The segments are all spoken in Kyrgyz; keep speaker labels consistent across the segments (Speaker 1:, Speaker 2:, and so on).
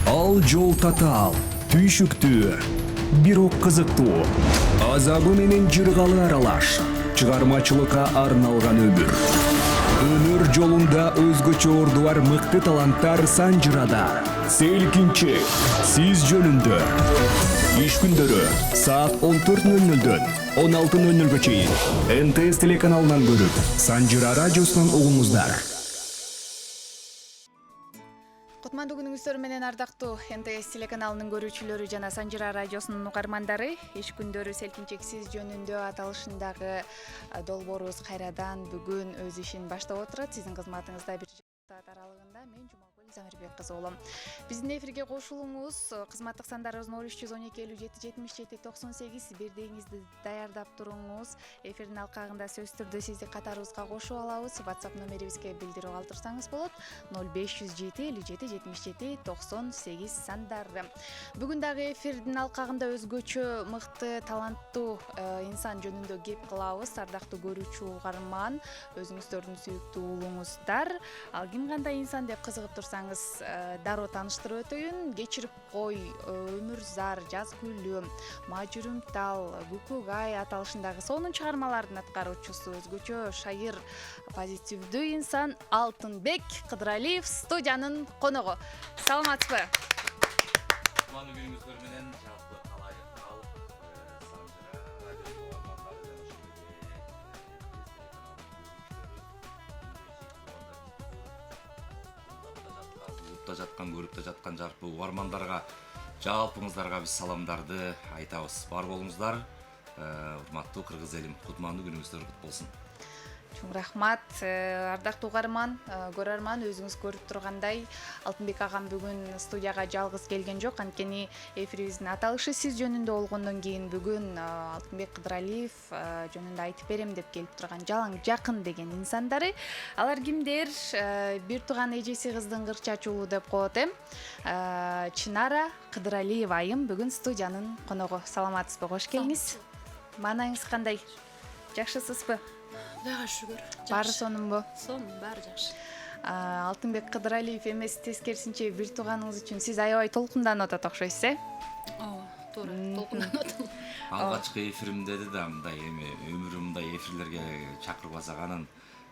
Speaker 1: Ал жол татаал, түйшүктүү, бирок кызыктуу. Азабы менен жыргалы аралаш. Чыгармачылыкка арналган өмүр. Өнөр жолунда өзгөчө орду бар мыкты таланттар Санжырада. Селкинчек, сиз жөнүндө. Иш күндөрү саат 14:00-дөн 16:00-га чейин НТС телеканалынан көрүп, Санжыра радиосунан угуңуздар.
Speaker 2: Кутмандуу күнүңүздөр менен ардактуу НТС телеканалынын көрүүчүлөрү жана Санжыра радиосунун угармандары. Иш күндөрү селкинчексиз жөнүндө аталышындагы долбоорубуз кайрадан бүгүн өз ишин баштап отурат. Сиздин кызматыңызда бир саат аралыгында мен Жумагүл Замирбек кызы болом. Биздин эфирге кошулуңуз. Кызматтык сандарыбыз 0312 57 77 98 бирдегиңизди даярдап туруңуз. Эфирдин алкагында сөзсүз түрдө сизди катарыбызга кошуп алабыз. WhatsApp номерибизге билдирүү калтырсаңыз болот. 0507 57 77 98 сандары. Бүгүн дагы эфирдин алкагында өзгөчө мыкты, таланттуу инсан жөнүндө кеп кылабыз. Ардактуу көрүүчү угарман, өзүңүздөрдүн сүйүктүү уулуңуздар. Ал ким кандай инсан деп кызыгып турсаңыз, дароо тааныштырып өтөйүн. Кечирип кой, Өмүрзар, Жаз гүлү, Мажүрүм тал, Күкүк ай аталышындагы сонун чыгармалардын аткаруучусу, өзгөчө шайыр, позитивдүү инсан Алтынбек Кыдыралиев студиянын коногу. Саламатсызбы?
Speaker 3: Кутмандуу күнүңүздөр менен жалпы калай калып Санжыра радиосу угармандары жана көрүп да жаткан жалпы угармандарга жалпыңыздарга биз саламдарды айтабыз. Бар болуңуздар, урматтуу кыргыз элим. Кутмандуу күнүңүздөр кут болсун.
Speaker 2: Чоң рахмат, ардактуу угарман, көрөрман, өзүңүз көрүп тургандай Алтынбек агам бүгүн студияга жалгыз келген жок. Анткени эфирибиздин аталышы сиз жөнүндө болгондон кийин бүгүн Алтынбек Кыдыралиев жөнүндө айтып берем деп келип турган жалаң жакын деген инсандары. Алар кимдер? Бир тууган эжеси кыздын кыр чачуулу деп коет эм. Чынара Кыдыралиева айым бүгүн студиянын коногу. Саламатсызбы? Кош келиңиз. Маанайыңыз кандай? Жакшысызбы?
Speaker 4: Кудайга шүгүр.
Speaker 2: Баары сонунбу?
Speaker 4: Сонун, баары жакшы.
Speaker 2: Алтынбек Кыдыралиев эмес, тескерисинче бир тууганыңыз үчүн сиз аябай толкунданып атат окшойсуз,
Speaker 4: Ооба, туура, толкунданып атам.
Speaker 3: Алгачкы эфиримде да мындай эми өмүрүм мындай эфирлерге чакырбасак, анан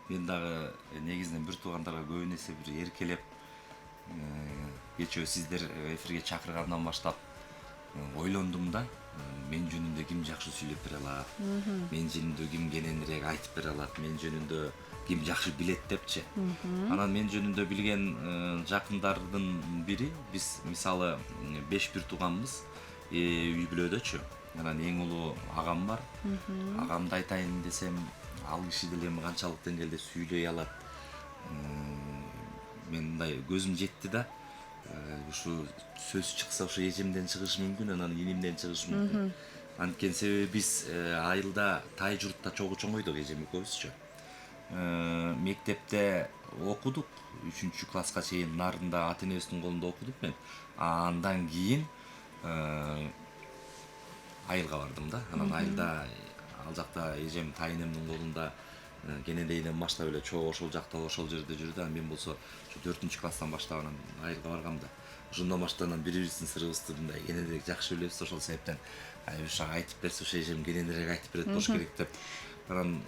Speaker 3: мен дагы негизинен бир туугандарга көп нерсе бир эркелеп, кечээ сиздер эфирге чакыргандан баштап ойлондум да. Мен жөнүндө ким жакшы сүйлөп бере алат, мен жөнүндө ким кененирээк айтып бере алат, мен жөнүндө ким жакшы билет депчи. Анан мен жөнүндө билген жакындардын бири, биз мисалы 5 бир тууганбыз, үй бүлөдөчү. Анан эң улуу агам бар. Агамды айтайын десем, ал киши деле канчалык деңгээлде сүйлөй алат. Мен мындай көзүм жетти да. Ушу сөз чыкса ушу эжемден чыгышы мүмкүн, анан инимден чыгышы мүмкүн. Анткени себеби биз айылда тай журтта чогуу чоңойдук эжем экөөбүзчү. Мектепте окудук, 3-класска чейин нарында ата энебиздин колунда окудук мен. Андан кийин айылга бардым да. Анан айылда ал жакта эжем тайынемдин колунда кенедейден баштап эле чогуу ошол жакта ошол жерде жүрдү. Анан мен болсо 4-класстан баштап анан айылга баргам да. Ошондон баштап анан бири-бирибиздин сырыбызды мындай кененирээк жакшы билебиз. Ошол себептен ушу айтып берсе, ушу эжем кененирээк айтып берет болуш керек деп. Анан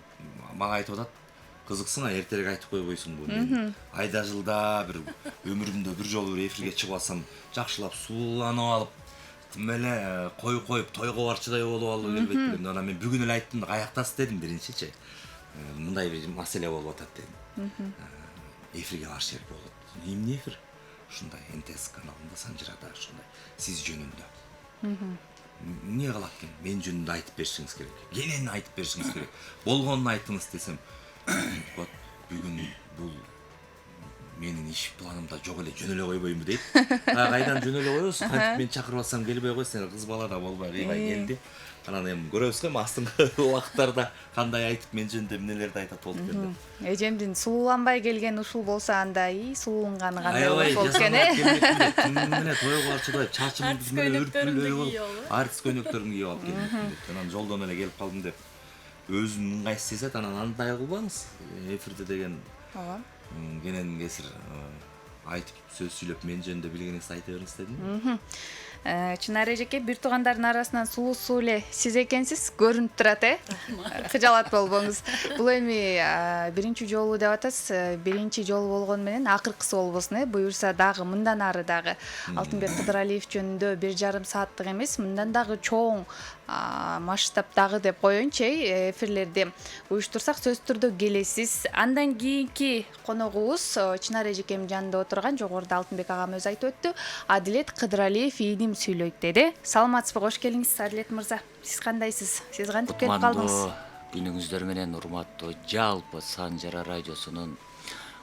Speaker 3: мага айтып атат, кызыксың, эртерээк айтып койбойсуңбу? Мен айда жылда бир өмүрүмдө бир жолу бир эфирге чыгып алсам, жакшылап сууланып алып, тим эле коюп тойго барчыдай болуп алып келбейт белем. Анан мен бүгүн эле айттым да, каяктасыз дедим биринчичи. Мындай бир маселе болуп атат дедим. Эфирге барыш керек болот. Эмне эфир? Ушундай НТС каналында Санжырада ушундай сиз жөнүндө. Эмне кылат экен? Мен жөнүндө айтып беришиңиз керек. Кенен айтып беришиңиз керек. Болгонун айтыңыз десем, вот бүгүн бул менин иш планымда жок эле, жөн эле койбойму дейт. Кайдан жөн эле коебуз? Кантип мен чакырып атсам келбей кой, сен кыз бала да болбой кыйбай келди. Анан эми көрөбүз го астыңкы убакыттарда кандай айтып мен жөнүндө эмнелерди айтат болуп келди.
Speaker 2: Эжемдин сулууланбай келген ушул болсо анда сулууланганы кандай болуп экен,
Speaker 3: Тим эле тойго барчыдай чачымды менен өрпүлөп, артист көйнөктөрүн кийип алып келдим. Анан жолдон эле келип калдым деп өзүн ыңгайсыз сезет. Анан андай кылбаңыз эфирде деген. Ооба. Кенен кесир айтып сөз сүйлөп мен жөнүндө билгениңизди айта бериңиз дедим.
Speaker 2: Чынар эжеке, бир туугандардын арасынан сулуусу эле сиз экенсиз, көрүнүп турат Кыжалат болбоңуз. Бул эми биринчи жолу деп атасыз, биринчи жолу болгону менен акыркысы болбосун, буюрса дагы мындан ары дагы Алтынбек Кыдыралиев жөнүндө 1,5 сааттык эмес, мындан дагы чоң масштабдагы деп коеюнчу, эфирлерди уюштурсак сөзсүз түрдө келесиз. Андан кийинки коногубуз Чынар эжекемдин жанында отурган, жогоруда Алтынбек агам өзү айтып өттү, Адилет Кыдыралиев ийдим сүйлөйт деди. Саламатсызбы, кош келиңиз Адилет мырза. Сиз кандайсыз? Сиз кантип келип калдыңыз?
Speaker 5: Күнүңүздөр менен урматтуу жалпы Санжара радиосунун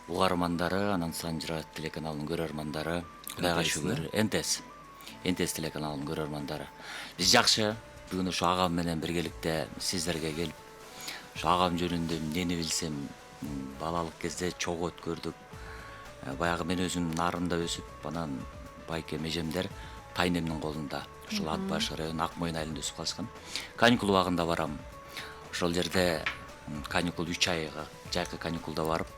Speaker 5: угармандары, анан Санжара телеканалынын көрөрмандары, Кудайга шүгүр, Энтес телеканалынын көрөрмандары. Биз жакшы бүгүн ушу агам менен биргеликте сиздерге келип, ушу агам жөнүндө эмнени билсем, балалык кезде чогуу өткөрдүк. Баягы мен өзүм нарында өсүп, анан байкем эжемдер Тайнемдин колунда, ушул Ат баш району Ак Мойын айылында өсүп калышкан. Каникул убагында барам. Ошол жерде каникул 3 айга, жайкы каникулда барып,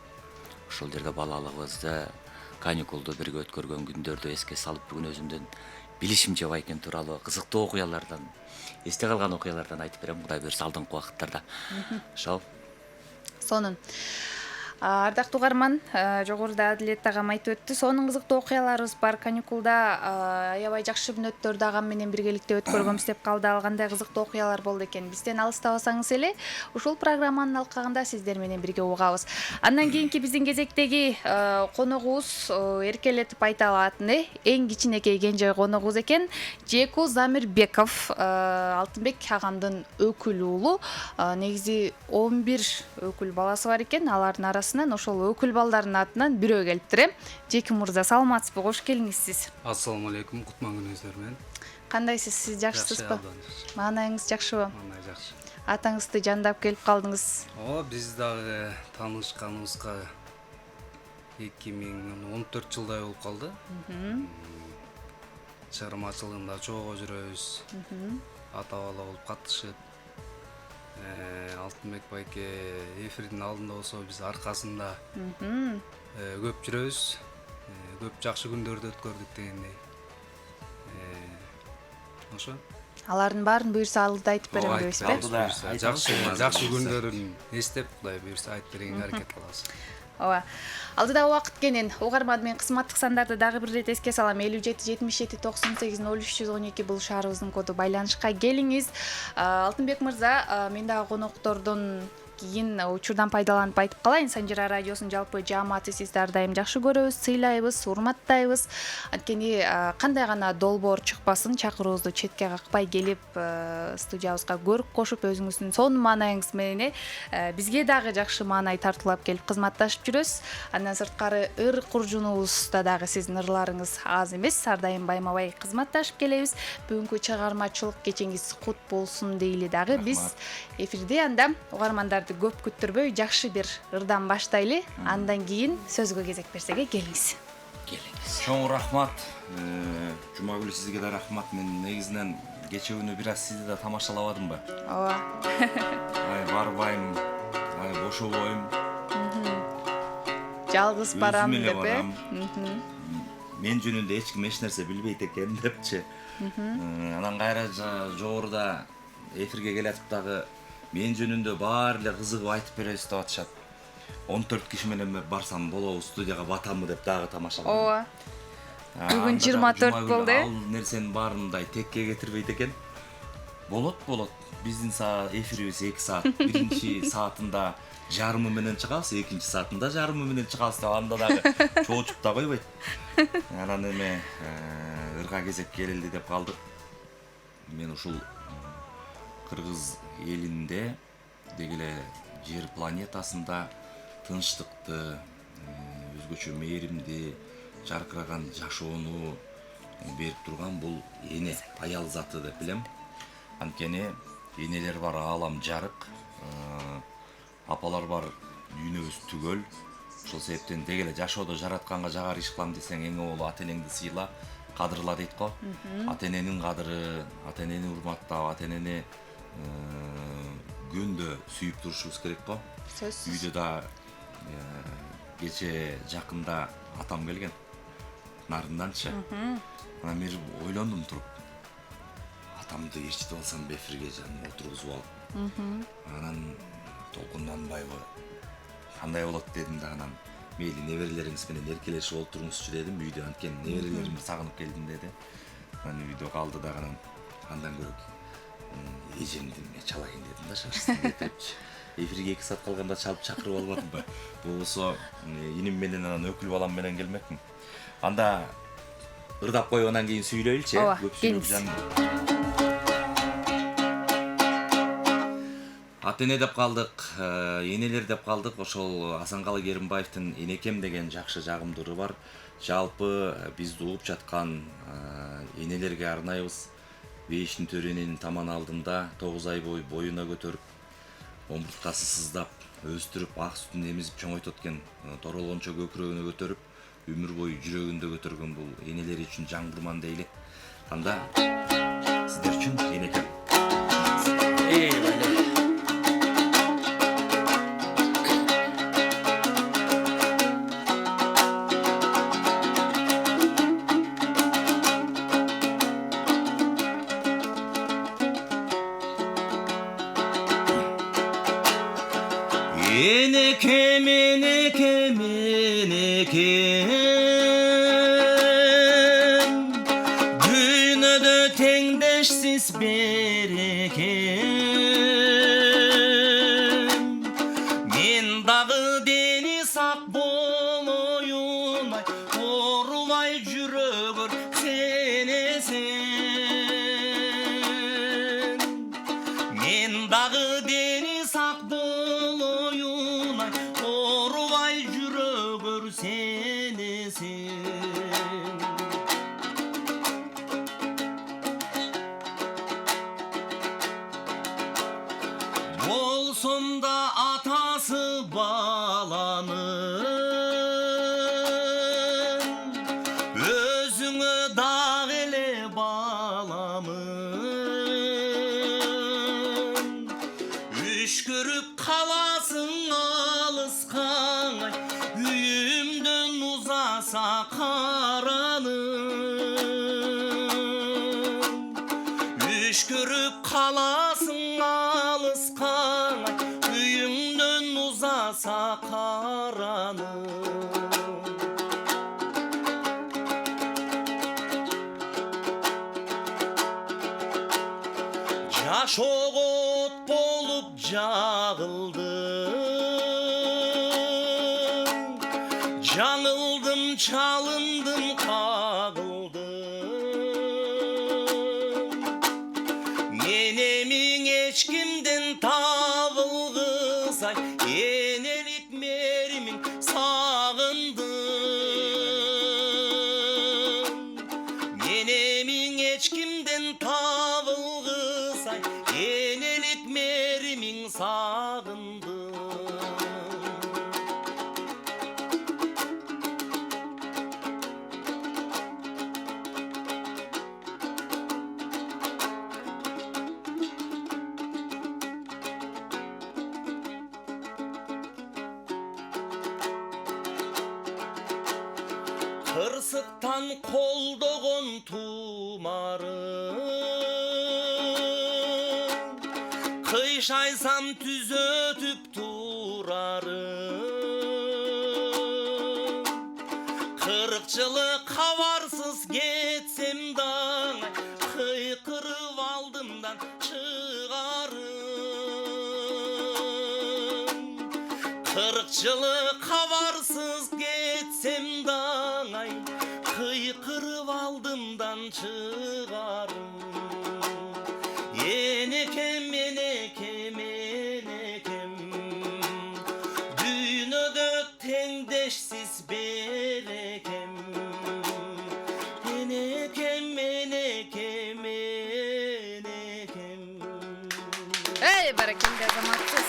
Speaker 5: ошол жерде балалыгыбызды, каникулду бирге өткөргөн күндөрдү эске салып, бүгүн өзүмдүн билишимче байкем тууралуу кызыктуу окуялардан, эсте калган окуялардан айтып берем, Кудай буйрса алдыңкы убакыттарда. Ошол.
Speaker 2: Сонун. Ардактуу угарман, жогоруда Адилет агам айтып өттү. Сонун кызыктуу окуяларыбыз бар. Каникулда аябай жакшы мүнөттөрдү агам менен биргеликте өткөргөмүз деп калды. Ал кандай кызыктуу окуялар болду экен. Бизден алыстабасаңыз эле, ушул программанын алкагында сиздер менен бирге угабыз. Андан кийинки биздин кезектеги коногубуз эркелетип айта алатын, эң кичинекей кенже коногубуз экен. Жеку Замирбеков, Алтынбек агамдын өкүл уулу. Негизи 11 өкүл баласы бар экен. Алардын ошол өкүл балдардын атынан бирөө келиптир. Жеки мырза, саламатсызбы? Кош келиңиз сиз.
Speaker 6: Ассаламу алейкум, кутман күнүңүздөр менен.
Speaker 2: Кандайсыз? Сиз жакшысызбы? Маанайыңыз жакшыбы?
Speaker 6: Маанай жакшы.
Speaker 2: Атаңызды жандап келип калдыңыз.
Speaker 6: Биз дагы таанышканыбызга 2014 жылдай болуп калды. Чыгармачылыгында чогуу жүрөбүз. Ата-бала болуп катышып, Алтынбек байке эфирдин алдында болсо биз аркасында көп жүрөбүз. Көп жакшы күндөрдү өткөрдүк дегендей. Ошо.
Speaker 2: Алардын баарын буюрса алдыда айтып берем дейсизби?
Speaker 6: Жакшы күндөрүн эстеп, Кудай буюрса айтып бергенге аракет кылабыз.
Speaker 2: Ооба. Алдыда убакыт кенен угарман мен кызматтык сандарды дагы бир ирет эске салам. 57 77 98 0312 бул шаарыбыздын коду. Байланышка келиңиз. Алтынбек мырза, мен дагы коноктордун кийин учурдан пайдаланып айтып калайын. Санжара радиосунун жалпы жааматы сизди ар дайым жакшы көрөбүз, сыйлайбыз, урматтайбыз. Анткени кандай гана долбоор чыкпасын, чакыруубузду четке какпай келип, студиябызга көрүк кошуп, өзүңүздүн сонун маанайыңыз менен бизге дагы жакшы маанай тартуулап келип кызматташып жүрөсүз. Андан сырткары ыр куржунубузда дагы сиздин ырларыңыз аз эмес, ар дайым байма-бай кызматташып келебиз. Бүгүнкү чыгармачылык кечеңиз кут болсун дейли дагы биз эфирде. Анда угармандар көп күттүрбөй жакшы бир ырдан баштайлы. Андан кийин сөзгө кезек берсеге келиңиз.
Speaker 3: Чоң рахмат. Жумагүл, сизге да рахмат. Мен негизинен кече күнү бир аз сизди да тамашалабадымбы?
Speaker 2: Ооба.
Speaker 3: Барбайм, бошобойм.
Speaker 2: Жалгыз барам деп.
Speaker 3: Мен жөнүндө эч ким эч нерсе билбейт экен депчи. Анан кайра жогоруда эфирге келатып дагы мен жөнүндө баары эле кызыгып айтып беребиз деп атышат. 14 киши менен барсам болобу, студияга батамбы деп дагы тамашалап.
Speaker 2: Ооба. Бүгүн 24 болду.
Speaker 3: Ал нерсенин баарындай текке кетирбейт экен. Болот. Биздин эфирибиз 2 саат. Биринчи саатында жарымы менен чыгабыз, экинчи саатында жарымы менен чыгабыз деп анда дагы чоочуп да койбойт. Анан эме ырга кезек келилди деп калдык. Мен ушул кыргыз элинде дегеле жер планетасында тынчтыкты, өзгөчө мээримди, жаркыраган жашоону берип турган бул эне, аял заты деп билем. Анткени энелер бар аалам жарык, апалар бар дүйнөбүз түгөл. Ошол себептен дегеле жашоодо жаратканга жагар иш кылам десең эң боло ата-энеңди сыйла, кадырла дейт го. Ата-эненин кадыры, ата-энени урматтап, ата-энени күндө сүйүп турушубуз керек го.
Speaker 2: Сөзсүз.
Speaker 3: Үйдө да кече жакында атам келген. нарынданчы. Анан мен ойлондум туруп. Атамды ээрчитип алсам эфирге жанына отургузуп алып. Анан толкунданбайбы кандай болот дедим да, анан мейли неберелериңиз менен эркелешип отуруңузчу дедим. Үйдө анткени неберелеримди сагынып келдим деди. Анан үйдө калды да, андан көрөк эжемди мен чалайын дедим да, шашсын кетипчи. Эфирге 2 саат калганда чалып чакырып албадым ба. Болсо иним менен анан өкүл балам менен келмекмин. Анда ырдап коюп анан кийин сүйлөйлүчү.
Speaker 2: Ооба,
Speaker 3: Көпчүлүк Ата-эне деп калдык, энелер деп калдык. Ошол Асанкалы Керимбаевдин Энекем деген жакшы жагымдуу ыры бар. Жалпы бизди угуп жаткан энелерге арнайбыз. Бейиштин төренин таман алдында 9 ай бою боюна көтөрүп, омурткасы сыздап, өстүрүп, ак сүтүн эмизип чоңойтот экен, торолгончо көкүрөгүнө көтөрүп, өмүр бою жүрөгүндө көтөргөн бул энелер үчүн жаңгырман дейли. Анда сиздер үчүн Энекем. Enekem, enekem, enekem, dünyada tengdeşsiz berekem. Men dağı deniz ak boloyun, orulay жүрөгөр senesen. Men dağı deniz ak boloyun, orulay жүрөгөр senesen. Bolsun da atası balanın, özüngö dağ ele balamın. Үшкürüp kalasın alıskan, üyümdön uzasa karanın. Үшкürüp kalasın alıskan, üyümdön uzasa karanın. Жаш оғыт болып жағылдым, жаңылдым, çalındım, қағылдым. Мен емин ешкімден табылғызай, енелік мерімін сағындым. Мен емин ешкімден табылғызай, енелік мерімін сағындым. Кырсыктан колдогон тумарым, кыйшайсам түзөтүп турарым. 40 жылы кабарсыз кетсем даңай, кыйкырып алдымдан чыгарым. 40 жылы кабарсыз кетсем даңай, кыйкырып алдымдан чыгарым. Энекем, энекем, энекем, дүйнөдө теңдешсиз берекем. Энекем, энекем, энекем.
Speaker 2: Эй, баракелде азаматсыз.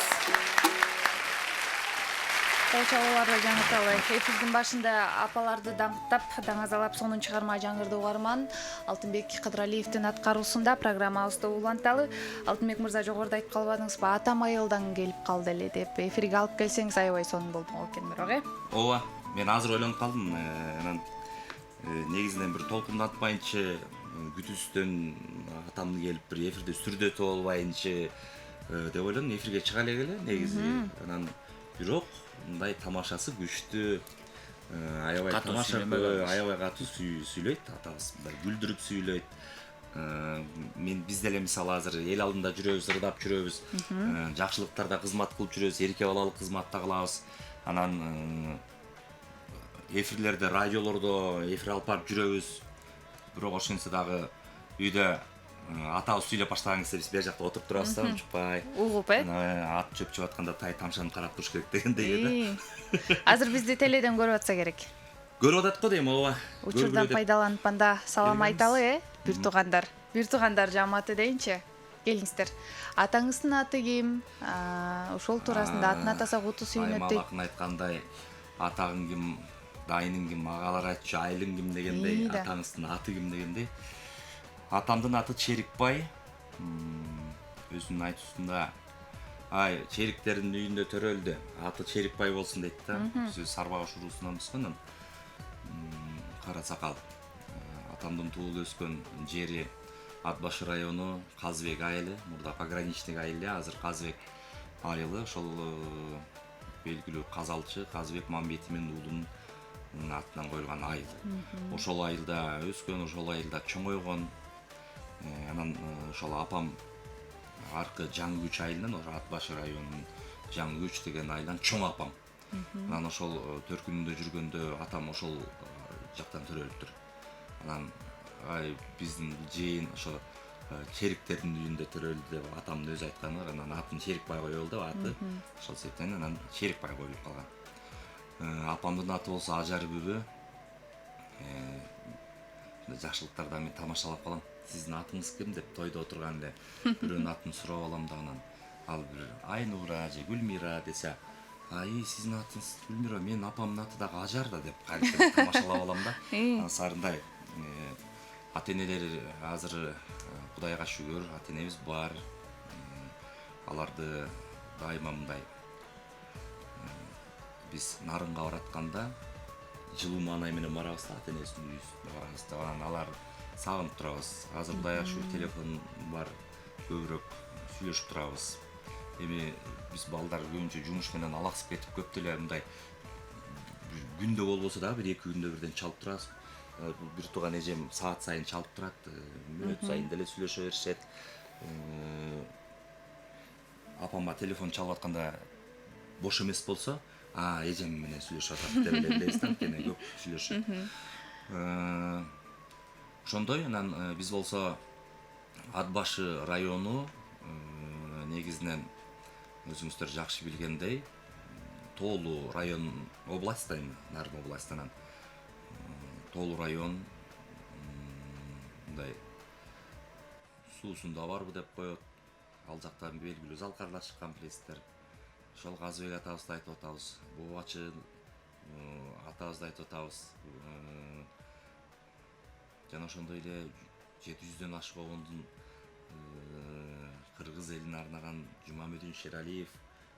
Speaker 2: Чалууларды жаңырталы. Эфирдин башында апаларды даңктап, даңазалап сонун чыгарма жаңырды угарман. Алтынбек Кыдыралиевдин аткаруусунда программабызды уланталы. Алтынбек мырза, жогоруда айтып калбадыңызбы, атам айылдан келип калды эле деп. Эфирге алып келсеңиз аябай сонун болмок экен бирок,
Speaker 3: Ооба, мен азыр ойлонуп калдым. Анан негизинен бир толкундатпайынчы, күтүүсүздөн атамды келип бир эфирде сүрдөтүп албайынчы деп ойлодум. Эфирге чыга эле негизи. Анан бирок мындай тамашасы күчтүү, аябай
Speaker 5: Катуу
Speaker 3: тамаша,
Speaker 5: сүйлөмөк эмес.
Speaker 3: аябай катуу сүйлөйт, атабыз мындай күлдүрүп сүйлөйт. Биз деле мисалы азыр эл алдында жүрөбүз, ырдап жүрөбүз, жакшылыктарда кызмат кылып жүрөбүз, эрке балалык кызматта кылабыз. Анан эфирлерде, радиолордо эфир алып барып жүрөбүз. Бирок ошентсе дагы үйдө атабыз сүйлөп баштаган кезде биз бер жакта отуруп турабыз да, унчукпай.
Speaker 2: Угуп,
Speaker 3: Ат чөп жеп атканда тай тамшаны карап туруш керек дегендей да.
Speaker 2: Азыр бизди теледен көрүп атса керек.
Speaker 3: Көрүп атат го дейм, ооба.
Speaker 2: Учурдан пайдаланып анда салам
Speaker 3: Келгенбиз.
Speaker 2: айталы, бир туугандар жамааты дейинчи. Келиңиздер. Атаңыздын аты ким? Ошол туурасында атын атасак уту сүйүнөт дейт.
Speaker 3: Аймалакын айткандай, атагың ким, дайының ким, агалар айтчу айылың ким дегендей,
Speaker 2: да.
Speaker 3: атаңыздын аты ким дегендей. Атамдын аты Черикбай. Өзүнүн айтуусунда чериктердин үйүндө төрөлдү, аты Черикбай болсун дейт да. Биз Сарбагыш уруусунанбыз го. Кара сакал. Атамдын туулуп өскөн жери Ат башы району, Казбек айылы, мурда пограничный айылы, азыр Казбек айылы, ошол белгилүү казалчы Казбек Мамбетимин уулунун атынан коюлган айыл. Ошол айылда өскөн, ошол айылда чоңойгон. Анан ошол апам аркы Жаңы Күч айылынан, ошо Ат башы районунун Жаңы Күч деген айылдан чоң апам. Анан ошол төркүнүндө жүргөндө атам ошол жактан төрөлүптүр. Анан биздин жыйын ошо чериктердин үйүндө төрөлдү деп атамдын өзү айтканы бар. Анан атын Черикбай коелу деп аты. Ошол себептен анан Черикбай коюлуп калган. Апамдын аты болсо Ажар бүбү. Жакшылыктарда мен тамашалап калам. Сиздин атыңыз ким деп тойдо отурган эле бирөөнүн атын сурап алам да, анан ал бир Айнура же Гүлмира десе, сиздин атыңыз Гүлмира, менин апамдын аты дагы Ажар да деп кайрадан тамашалап алам да. Анысарындай ата-энелер азыр Кудайга шүгүр, ата-энебиз бар. Аларды дайыма мындай биз нарынга баратканда жылуу маанай менен барабыз да, ата-энебиздин үйүнө барабыз да. Анан алар сагынып турабыз. Азыр Кудайга шүгүр телефон бар, көбүрөөк сүйлөшүп турабыз. Эми биз балдар көбүнчө жумуш менен алаксып кетип, көп деле мындай күндө болбосо дагы бир 2 күндө бирден чалып турабыз. Бир тууган эжем саат сайын чалып турат, мүнөт сайын деле сүйлөшө беришет. Апамга телефон чалып атканда бош эмес болсо, эжем менен сүйлөшүп атат деп эле билебиз да, анткени көп сүйлөшөт. Ошондой, анан биз болсо Ат башы району негизинен өзүңүздөр жакшы билгендей Тоолуу район областын, Нарын областынан Тоолуу район мындай суусунда барбы деп коет. Ал жактан белгилүү залкарлар чыккан билесиздер. Ошол Казбек атабызды айтып атабыз, Бубачы атабызды айтып атабыз. Жана ошондой эле 700дөн ашык огондун кыргыз элине арнаган Жумамедин Шералиев,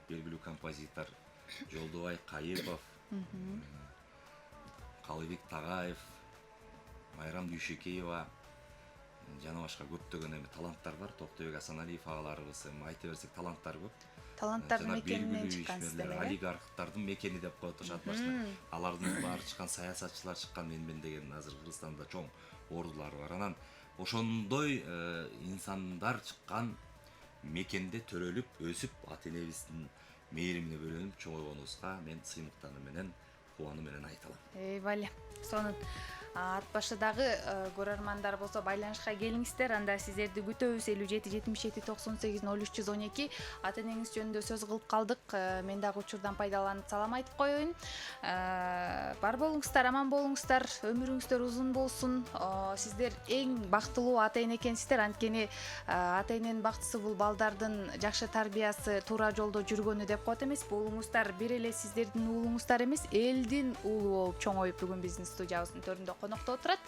Speaker 3: белгилүү композитор Жолдубай Кайыпов, Калыбек Тагаев, Майрам Дүйшекеева жана башка көптөгөн эми таланттар бар. Токтобек Асаналиев агаларыбыз, эми айта берсек таланттар көп.
Speaker 2: Таланттардын мекенинен чыккансыз
Speaker 3: белгилүү
Speaker 2: деле.
Speaker 3: олигархтардын мекени деп коет ошол башында. Алардын баары чыккан, саясатчылар чыккан, менмен деген азыр Кыргызстанда чоң ордулар бар. Анан ошондой инсандар чыккан мекенде төрөлүп, өсүп, ата-энебиздин мээримине бөлөнүп чоңойгонубузга мен сыймыктануу менен, кубануу менен айта алам.
Speaker 2: Бале. Сонун ат башыдагы көрөрмандар болсо байланышка келиңиздер. Анда сиздерди күтөбүз. 57 77 98 0312. Ата-энеңиз жөнүндө сөз кылып калдык. Мен дагы учурдан пайдаланып салам айтып коеюн. Бар болуңуздар, аман болуңуздар, өмүрүңүздөр узун болсун. Сиздер эң бактылуу ата-эне экенсиздер. Анткени ата-эненин бактысы бул балдардын жакшы тарбиясы, туура жолдо жүргөнү деп коет эмес. Уулуңуздар бир эле сиздердин уулуңуздар эмес, элдин уулу болуп чоңоюп бүгүн биздин студиябыздын төрүндө конокто отурат.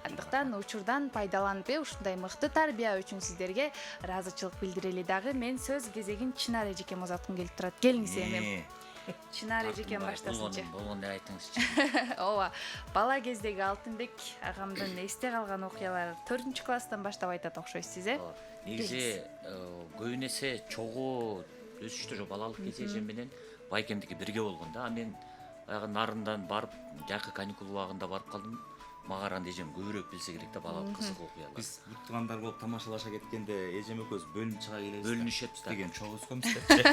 Speaker 2: Андыктан учурдан пайдаланып ушундай мыкты тарбия үчүн сиздерге ыраазычылык билдирели дагы. Мен сөз кезегин Чынар эжекеме узаткым келип турат. Келиңиз эми. Чынар эжекен баштасынчы.
Speaker 5: болгондо айтыңызчы.
Speaker 2: Ооба, бала кездеги Алтынбек агамдын эсте калган окуялары 4-класстан баштап айтат окшойсуз,
Speaker 5: Негизи көбүн эсе чогуу өсүштү балалык кези эжем менен байкемдики бирге болгон да. Мен баягы нарындан барып, жакы каникул убагында барып калдым. Мага анда эжем көбүрөөк билсе керек да балалык кызык окуялар.
Speaker 3: Биз буттугандар болуп тамашалаша кеткенде эжем экөөбүз бөлүнүп чыга келебиз.
Speaker 5: Бөлүнүшөт да.
Speaker 3: Деген чогуу өскөнбүз депчи.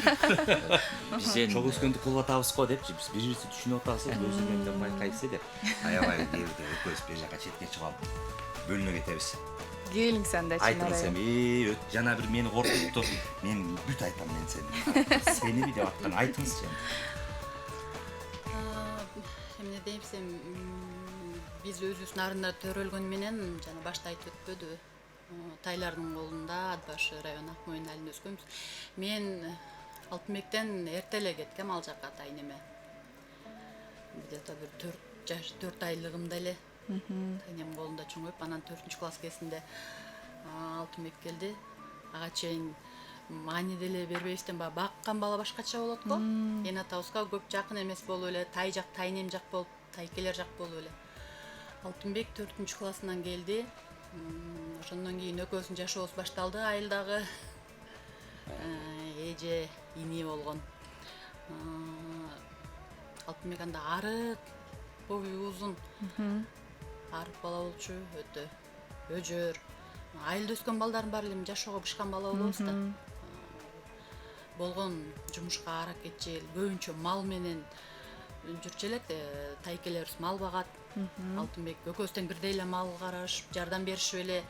Speaker 5: Бизден
Speaker 3: Чогуу өскөндү кылып атабыз го депчи. Биз бири-бирибизди түшүнүп атабыз, өзүнөн деп байкайбыз деп. Аябай кээде экөөбүз бир жака четке чыгып алып бөлүнө кетебиз.
Speaker 2: Келиңиз анда Чынар
Speaker 3: Айтыңыз
Speaker 2: айым.
Speaker 3: жана бир мени коркутту. Мен бүт айтам мен сени. Сени деп аткан айтыңызчы.
Speaker 4: Эмне дейм десем, биз өзүбүз нарында төрөлгөнү менен жана башта айтып өтпөдү. Тайлардын колунда Атбаш району Акмойын айылында өскөнбүз. Мен Алтынбектен эрте эле кеткем ал жака тайнеме. Где-то бир 4 айлыгымда эле тайнем колунда чоңоюп, анан 4-класс кезинде Алтынбек келди. Ага чейин мани деле бербейбизден баккан бала башкача болот го. Эне атабызга көп жакын эмес болуп эле, тай жак, тайнем жак болуп, тайкелер жак болуп эле. Алтынбек 4-классынан келди. Ошондон кийин экөөбүздүн жашообуз башталды. Айылдагы эже, ини болгон. Алтынбек анда арык, бою узун. Арык бала болчу, өтө өжөр. Айылда өскөн балдардын баары эле жашоого бышкан бала болобуз да. Болгон жумушка аракетчил, көбүнчө мал менен жүрчү элек, тайкелерибиз мал багат. Алтынбек экөөбүздөн бирдей эле мал карашып, жардам беришип эле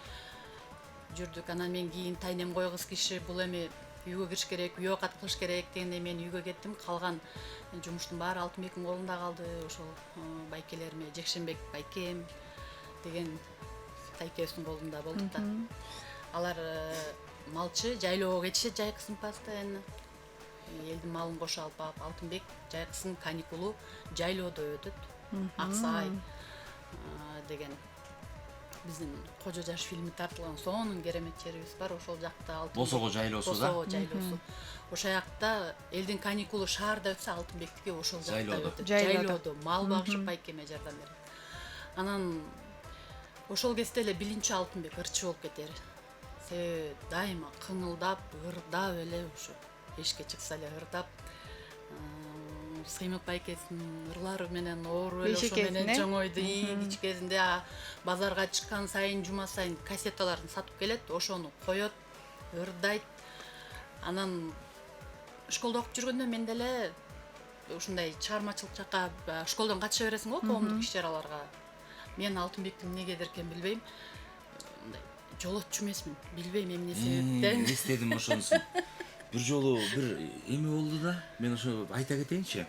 Speaker 4: жүрдүк. Анан мен кийин тайнем койгуз киши, бул эми үйгө кириш керек, үй оокат кылыш керек дегенде мен үйгө кеттим. Калган жумуштун баары Алтынбектин колунда калды. Ошол байкелериме Жекшенбек байкем деген тайкебиздин колунда болдук да. Алар малчы, жайлоого кетишет, жайкысын постоянно. Элдин малын кошо алып барып, Алтынбек жайкысын каникулу жайлоодо өтөт. Аксай деген биздин Кожо жаш фильми тартылган сонун керемет жерибиз бар. Ошол жакта Алтынбек.
Speaker 3: Босого жайлоосу да.
Speaker 4: Босого жайлоосу. Ошол жакта элдин каникулу шаарда өтсө, Алтынбектики ошол жакта өтөт. Жайлоодо мал багышып байкеме жардам берет. Анан ошол кезде эле билинчү Алтынбек ырчы болуп кетер. Себеби дайыма кыңылдап, ырдап эле ушу эшикке чыкса эле ырдап, Сыймык байкесинин ырлары менен ооруп эле ошо менен чоңойду. Кич кезинде базарга чыккан сайын, жума сайын кассеталарын сатып келет, ошону коёт, ырдайт. Анан школдо окуп жүргөндө мен деле ушундай чыгармачылык жакка школдон катыша бересиң го, коомдук иш-чараларга. Мен Алтынбектин эмнегедир экен билбейм, мындай жолотчу эмесмин, билбейм эмне себептен.
Speaker 3: Эстедим ошонусун. Бир жолу бир эме болду да, мен ошо айта кетейинчи.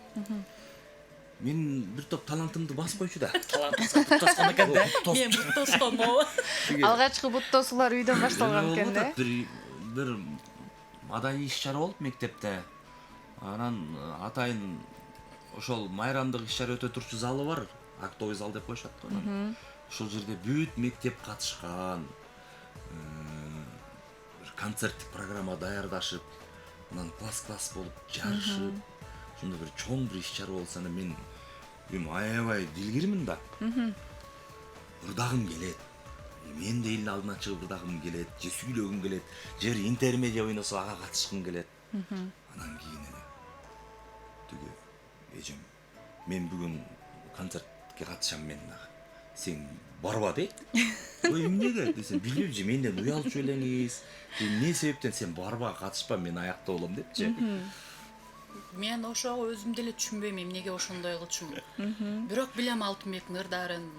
Speaker 3: Мен бир топ талантымды басып койчу да.
Speaker 5: Талантыңызга бут тоскон экен да.
Speaker 4: Мен бут тоском ооба.
Speaker 2: Алгачкы бут тосуулар үйдөн башталган экен да.
Speaker 3: Бир маданий иш-чара болуп мектепте. Анан атайын ошол майрамдык иш-чара өтө турчу залы бар, актовый зал деп коюшат го. Ошол жерде бүт мектеп катышкан. Концерттик программа даярдашып, анан класс болуп жарышып, ошондой бир чоң бир иш-чара болсо, мен аябай дилгирмин да. Ырдагым келет. Мен де элдин алдына чыгып ырдагым келет, же сүйлөгүм келет, же интермедиа ойносо ага катышкым келет. Анан кийин эле түгө эжем, мен бүгүн концертке катышам мен дагы. Сен барба дейт. Ой, эмнеге десем, билбейм же менден уялчу элеңиз. Эмне себептен сен барба, катышпа, мен аякта болом депчи.
Speaker 4: Мен ошо өзүм деле түшүнбөйм эмнеге ошондой кылчумун. Бирок билем Алтынбектин ырдарын,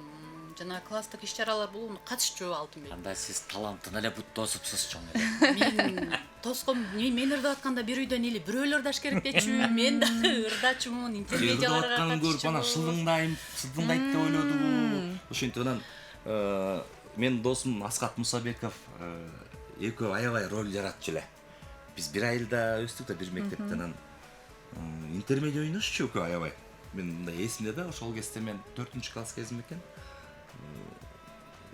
Speaker 4: жана класстык иш-чаралар болгондо катышчу Алтынбек.
Speaker 5: Анда сиз талантын эле бут тосупсуз чоң эле.
Speaker 4: Мен тоском, мен ырдап атканда бир үйдөн эле бирөөлөр ырдаш керек дечү, мен дагы ырдачумун, интермедиаларга
Speaker 3: Ырдап көрүп ана шылдыңдайт деп ойлодум. Ошентип анан мен досум Аскат Мусабеков экөө аябай роль жаратчу эле. Биз бир айылда өстүк да, бир мектепте. Анан интермедиа ойношчу экөө аябай. Мен мындай эсимде да, ошол кезде мен 4-класс кезим экен.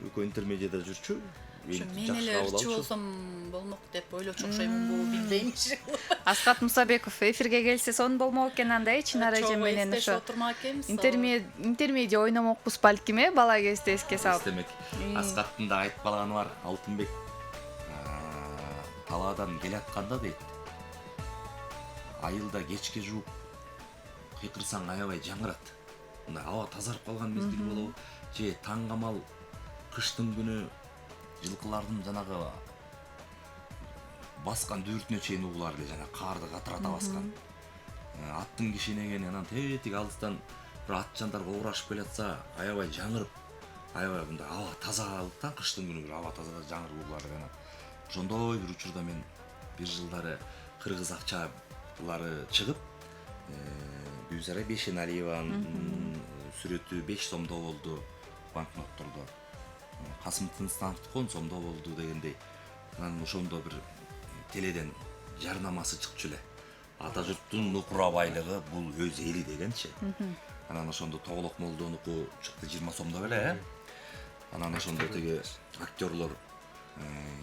Speaker 3: Экөө интермедиада жүрчү.
Speaker 4: мен эле ырчы болсом болмок деп ойлочу окшоймун, билбейминчи.
Speaker 2: Аскат Мусабеков эфирге келсе сонун болмок экен андай, Чынар эжем менен ошо
Speaker 4: отурмак экенбиз.
Speaker 2: интермедиа ойномокпуз балким, бала кезде эске салып.
Speaker 3: Демек, Аскаттын да айтып калганы бар, Алтынбек талаадан келатканда дейт. Айылда кечке жууп кыйкырсаң аябай жаңырат. Мындай аба тазарып калган мезгил болобу, же таң камал кыштын күнү жылкылардын жанагы баскан дүртүнө чейин угулар эле, жана карды катырата баскан. Аттын кишинеген анан тетик алыстан бир ат жандар кобурашып келатса, аябай жаңырып, аябай мындай аба тазалыктан кыштын күнү бир аба таза жаңырып угулар гана. Ошондой бир учурда мен бир жылдары кыргыз акчалары чыгып, Гүлзара Бейшеналиеванын сүрөтү 5 сомдо болду банкноттордо. Касым Тыныстановдуку 10 сомдо болду дегендей. Анан ошондо бир теледен жарнамасы чыкчу эле. Ата журттун нукура байлыгы бул өз эли дегенчи. Анан ошондо Тоголок Молдонуку чыкты 20 сомдо беле. Анан ошондо теги актерлор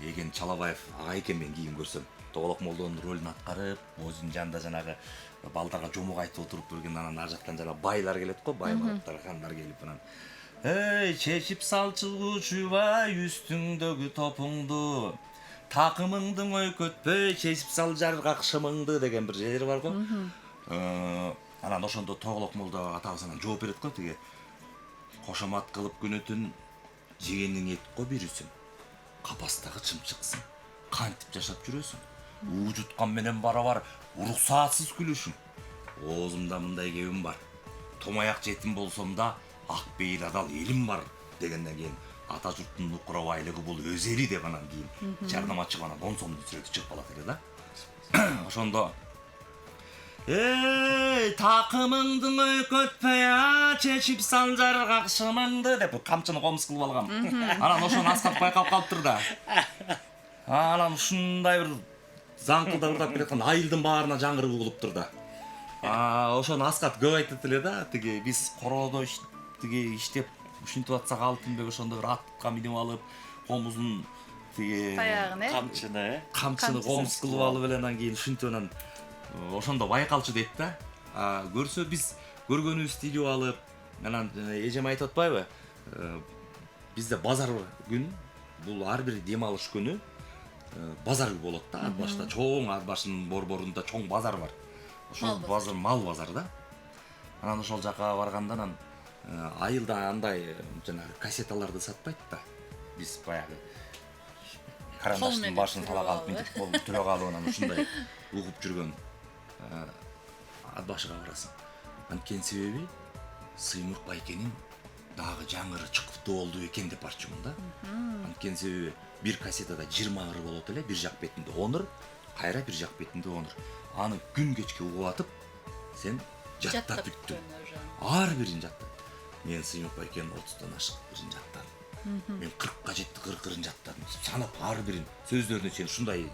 Speaker 3: Еген Чалабаев ага экен мен кийин көрсөм. Тоголок Молдонун ролун аткарып, өзүнүн жанында жанагы балдарга жомок айтып отуруп берген, анан ар жактан жана байлар келет го, бай мараптар, хандар келип анан эй, чечип салчылгучубай үстүңдөгү топуңду, такымыңдың өйкөтпөй чечип сал жаргакшымыңды деген бир жери бар го. Анан ошондо Тоголок Молдо атабыз анан жооп берет го, тиги кошомат кылып күнөтүн жегениң эт го бирүсүң. Капастагы чымчыксың, кантип жашап жүрөсүң? Уу жуткан менен барабар уруксаатсыз күлүшүң. Оозумда мындай кебим бар. Томаяк жетим болсом да, ак бейил адал элим бар дегенден кийин ата журттун нукура байлыгы бул өз эли деп анан кийин жарнама чыгып анан 10 сомдун сүрөтү чыгып калат эле да. Ошондо эй, такымыңдың өйкөтпөй чечип сал жаргакшымыңды деп камчыны комуз кылып алгам. Анан ошону Аскат байкап калыптыр да. Анан ушундай бир заңкылдап ырдап келаткан айылдын баарына жаңырып угулуптур да. Ошону Аскат көп айтат эле да, тиги биз короодо тиги иштеп ушинтип атсак Алтынбек ошондо бир атка минип алып, комуздун тиги
Speaker 5: камчыны
Speaker 3: комуз кылып алып эле анан кийин ушинтип анан ошондо байкалчу дейт да. Көрсө биз көргөнүбүздү илип алып, анан эжем айтып атпайбы? Бизде базар күн, бул ар бир дем алыш күнү базар болот да. Ат башта чоң ат башынын борборунда чоң базар бар. Ошол базар мал базар да. Анан ошол жака барганда анан айылда андай жанагы кассеталарды сатпайт да. Биз баягы карандаштын башын тала калып мынтип кол түрө калып анан ушундай угуп жүргөн ат башыга барасың. Анткени себеби Сыймык байкенин дагы жаңыры чыкыптуу болду экен деп барчумун да. Анткени себеби бир кассетада 20 ыры болот эле, бир жак бетинде 10 ыр, кайра бир жак бетинде 10 ыр. Аны күн кечке угуп атып, сен жаттап бүттүң. Ар бирин жаттап. Мен Сыймык байкенин 30тан ашык бирин жаттадым. Мен 40ка жетти, 40-ын жаттадым. Санап ар бирин сөздөрүнө чейин ушундай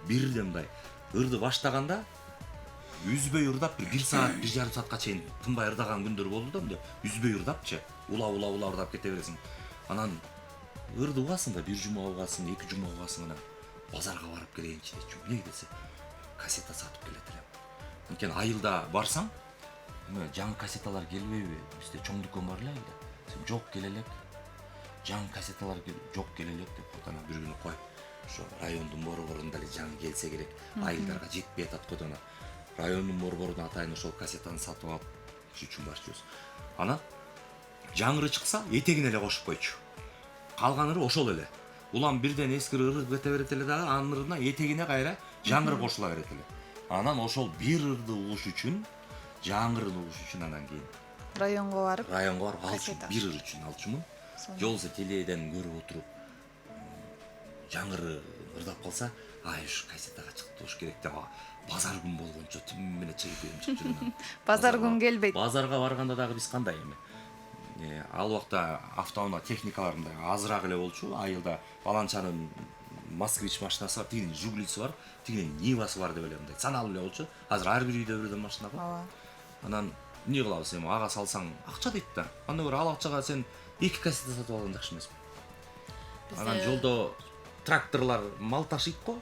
Speaker 3: бирден мындай ырды баштаганда үзбөй ырдап бир саат, 1,5 саатка чейин тынбай ырдаган күндөр болду да, мындай үзбөй ырдапчы, ула ырдап кете бересиң. Анан ырды угасың да, 1 жума угасың, 2 жума угасың, анан базарга барып келейинчи дейчү. Эмне десе, кассета сатып келет элем. Анткени айылда барсаң, жаңы кассеталар келбейби? Бизде чоң дүкөн бар эле айылда. Сен жок келелек. Жаңы кассеталар жок келелек деп анан бир күнү коюп, ошо райондун борборунда эле жаңы келсе керек, айылдарга жетпей атат го деп райондун борборунда атайын ошол кассетаны сатып алып ушу үчүн барчубуз. Анан жаңыры чыкса, этегине эле кошуп койчу. Калган ыры ошол эле. Улам бирден эски ыры кете берет эле дагы, анын ырына этегине кайра жаңыры кошула берет эле. Анан ошол бир ырды угуш үчүн, жаңырын угуш үчүн анан кийин
Speaker 2: Районго барып
Speaker 3: алчу, бир ыр үчүн алчумун. Жолсо теледен көрүп отуруп жаңыры ырдап калса, ушу кассетага чыкты болуш керек деп базар күн болгончо тим менен чегип чыгып жүргөн.
Speaker 2: Базар күн келбейт.
Speaker 3: Базарга барганда дагы биз кандай эми? Ал убакта автоунаа техникаларында азыраак эле болчу. Айылда баланчанын Москвич машинасы бар, тигинин Жигулиси бар, тигинин Нивасы бар деп эле мындай саналуу эле болчу. Азыр ар бир үйдө бирден машина бар. Анан эмне кылабыз эми? Ага салсаң акча дейт да. Анда көрө ал акчага сен 2 кассета сатып алган жакшы эмеспи? Анан жолдо тракторлор мал ташыйт го.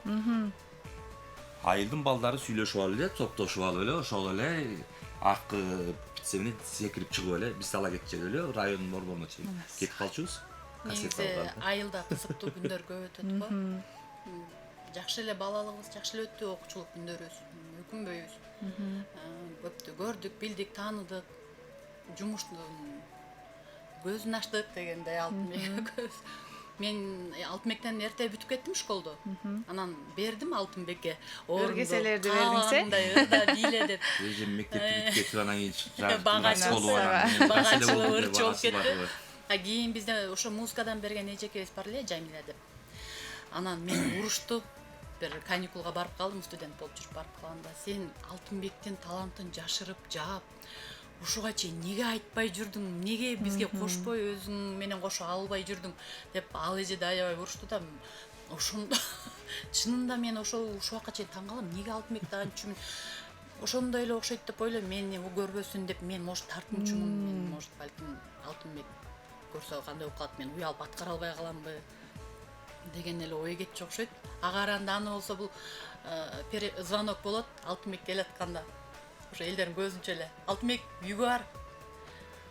Speaker 3: Айылдын балдары сүйлөшүп алып эле, топтошуп алып эле, ошол эле акы битсе менен секирип чыгып эле биз ала кетчү эле райондун борборуна чейин кетип калчубуз.
Speaker 4: негизи айылда кызыктуу күндөр көп өтөт го. Жакшы эле балалыгыбыз, жакшы эле өттү, окуучулук күндөрүбүз, өкүнбөйбүз. Көптү көрдүк, билдик, тааныдык. Жумуштун көзүн ачтык дегендей Алтынбек. Мен Алтынбектен эрте бүтүп кеттим школду. Анан бердим Алтынбекке.
Speaker 2: Өргеселерди бердиңсе?
Speaker 4: Ырда бийле деп.
Speaker 3: Эжем мектепти бүтүп кетип анан кийин
Speaker 4: Багачылуу ырчы болуп кетти. Кийин бизде ошо музыкадан берген эжекебиз бар эле, Жамиля деп. Анан мен урушту. Бир каникулга барып калдым, студент болуп жүрүп барып калганда, сен Алтынбектин талантын жашырып, жаап, ушуга чейин неге айтпай жүрдүң, неге бизге кошпой өзүң менен кошо албай жүрдүң деп ал эже да аябай урушту да. Ошондо чынында мен ушул убакка чейин таң калам, неге Алтынбекти анчумун ошондой эле окшойт деп ойлойм, мени көрбөсүн деп мен может тартынчумун, мен может балким Алтынбек көрсө кандай болуп калат, мен уялып аткара албай каламбы деген эле ой кетчү окшойт. Ага аранда аны болсо бул звонок болот Алтынбек келатканда. Ошо элдердин көзүнчө эле. Алтынбек үйгө бар.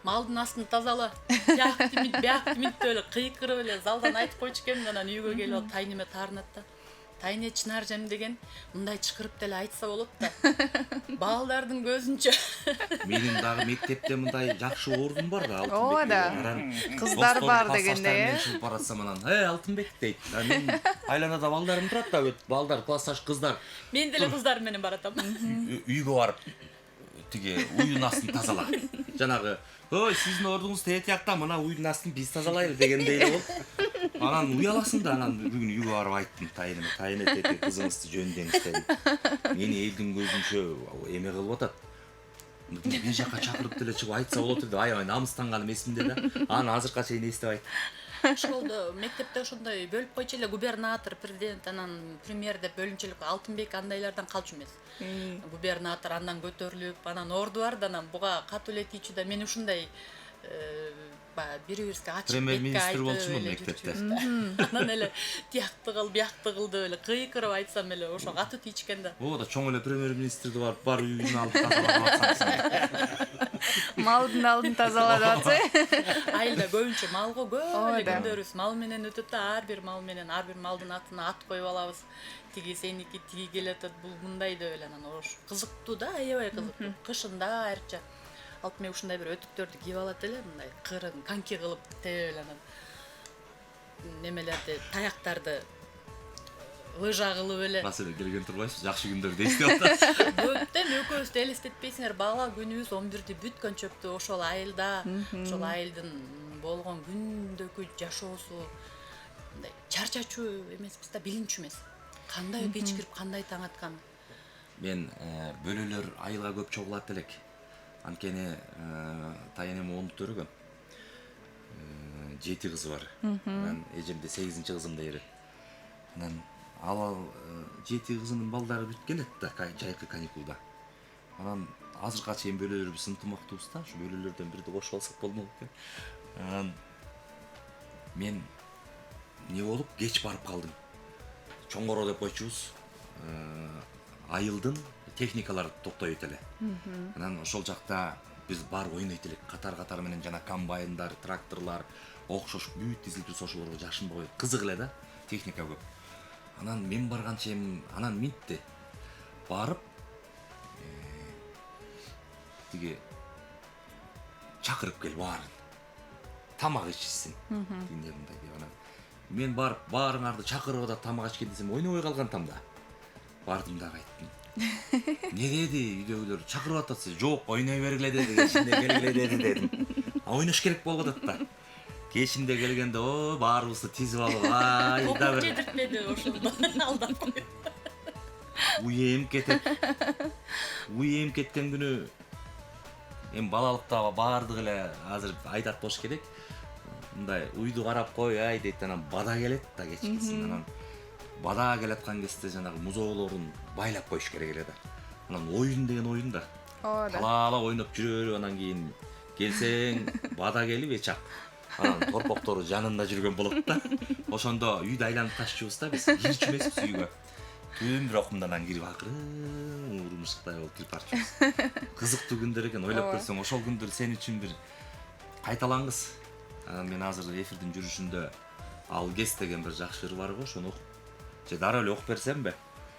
Speaker 4: Малдын астын тазала. Бияк тимит деп эле кыйкырып эле залдан айтып койчу экенмин, анан үйгө келип алып тайнеме таарынат да. Тайне Чынаржан деген мындай чыкырып деле айтса болот да. Балдардын көзүнчө.
Speaker 3: Менин дагы мектепте мындай жакшы ордум бар да Алтынбек.
Speaker 2: Ооба да. Кыздар бар дегендей,
Speaker 3: Мен чыгып баратсам анан, Алтынбек дейт. Мен айланада балдарым турат да, балдар, классташ кыздар.
Speaker 4: Мен деле кыздарым менен баратам.
Speaker 3: Үйгө барып тиги уюдун астын тазала. Жанагы, ой, сиздин ордуңуз тээ тиякта, мына уюдун астын биз тазалайлы дегендей эле болуп. Анан уяласың да, анан бүгүн үйгө барып айттым тайне тете кызыңызды жөндөңүз деп. Мени элдин көзүнчө эме кылып атат. Бир жака чакырып деле чыгып айтса болот деп аябай намыстанганым эсимде да. Анан азыркыга чейин эстеп айттым.
Speaker 4: Школдо, мектепте ошондой бөлүп койчу эле, губернатор, президент, анан премьер деп бөлүнчөлүк. Алтынбек андайлардан калчу эмес. Губернатор андан көтөрүлүп, анан орду бар да, анан буга катуу эле тийчү да. Мен ушундай бири-бирибизге ачык
Speaker 3: премьер-министр болчумун мектепте.
Speaker 4: Анан эле тиякты кыл, биякты кыл деп эле кыйкырып айтсам эле ошо катуу тийчү экен да.
Speaker 3: О да чоң эле премьер-министрди бар үйүн алып тазалап атсаң.
Speaker 2: Малдын алдын тазалап атсы.
Speaker 4: Айылда көбүнчө малго көп эле күндөрүбүз мал менен өтөт да, ар бир малдын атына ат коюп алабыз. Тиги сеники, тиги келатат, бул мындай деп эле анан ошо кызыктуу да, аябай кызыктуу. Кышында айрыкча Алтынбек ушундай бир өтүктөрдү кийип алат эле, мындай кырын, коньки кылып тээ эле анан немелерди, таяктарды лыжа кылып эле.
Speaker 3: Маселе келген турбайсыз, жакшы күндөрдү эстеп атасыз.
Speaker 4: Көптөн экөөбүздү элестетпейсиңер, бала күнүбүз 11-ти бүткөн чөптү ошол айылда, ошол айылдын болгон күндөгү жашоосу мындай чарчачуу эмеспиз да, билинчү эмес. Кандай кечкирип, кандай таң аткан.
Speaker 3: Мен бөлөлөр айылга көп чогулат элек. Анткени тайенем оңдуп төрөгөн. 7 кызы бар. Анан эжемде 8-чи кызымда эре. Анан ал 7 кызынын балдары бүткөн эт да, жайкы каникулда. Анан азыркыга чейин бөлөлөрүбүз ынтымактуубуз да, ушу бөлөлөрдөн бирди кошуп алсак болмок экен. Анан мен не болуп кеч барып калдым. Чоңгоро деп койчубуз. Айылдын техникалар токтобойт эле. Анан ошол жакта биз бар ойнойт элек, катар менен жана комбайндар, тракторлор, окшош бүт тизилип ошолорго жашынбай кызык эле да, техника көп. Анан мен барган чейин анан минтти. Барып тиги чакырып кел баарын. Тамак ичсин. Динеринде деп анан мен барып баарыңарды чакырып атат, тамак ичкен десем ойнобой калган тамда. Бардым дагы айттым. Не деди үйдөгүлөр чакырып атат, жок ойной бергиле деди, кечинде келгиле деди дедим. Ойнош керек болуп атат да. Кечинде келгенде баарыбызды тизип алып, айда бир
Speaker 4: Жедиртмеди ошондо алдап коюп.
Speaker 3: Уем кетет. Уем кеткен күнү эми балалыкта баардык эле азыр айдат болуш керек. Мындай уйду карап кой, ай дейт, анан бада келет да кечкисин. Анан бада келаткан кезде жанагы музоолорун байлап коюш керек эле да. Анан оюн деген оюн да.
Speaker 2: Ооба.
Speaker 3: Талаала ойноп жүрөрүп анан кийин келсең бада келип эчак. анан торпоктору жанында жүргөн болот да. Ошондо үйдү айланып ташчубуз да биз. Кирчү эмеспиз үйгө. Түн бир окумдан кирип акырын урмушуктай болуп кирип барчубуз. Кызыктуу күндөр экен, ойлоп көрсөң, ошол күндөр сен үчүн бир кайталангыс. Анан мен азыр эфирдин жүрүшүндө Алгес деген бир жакшы ыр бар го, ошону окуп же дароо эле окуп берсемби?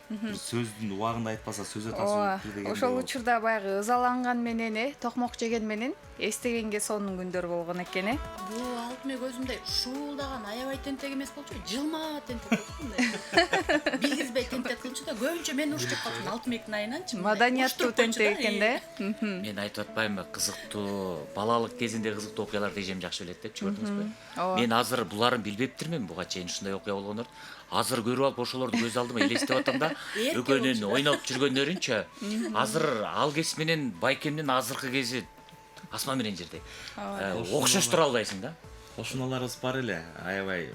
Speaker 3: Бир сөздүн убагында айтпаса сөзө тасып
Speaker 2: ооба, ошол учурда баягы ызаланган менен токмок жеген менен эстегенге сонун күндөр болгон экен
Speaker 4: Бул алтын көзүмдөй шуулдаган аябай тентек эмес болчу, жылма тентек болчу. Билгизбей тентек кылчу да көбүнчө мени уруштуп калчу алтынбектин айынанчы.
Speaker 2: Маданияттуу тентек экен да.
Speaker 5: Мен айтып атпаймынбы, кызыктуу балалык кезинде кызыктуу окуяларды эжем жакшы билет депчи, көрдүңүзбү?
Speaker 2: Ооба.
Speaker 5: Мен азыр буларын билбептирмин, буга чейин ушундай окуя болгондор. Азыр көрүп алып ошолорду көз алдыма элестеп атам да,
Speaker 4: Эрке
Speaker 5: экөөнүн
Speaker 4: болчу да.
Speaker 5: ойноп жүргөндөрүнчө. Азыр Алгес менен Байкемдин азыркы кези асман менен жердей. Окшоштура албайсың да.
Speaker 3: кошуналарыбыз бар эле, аябай.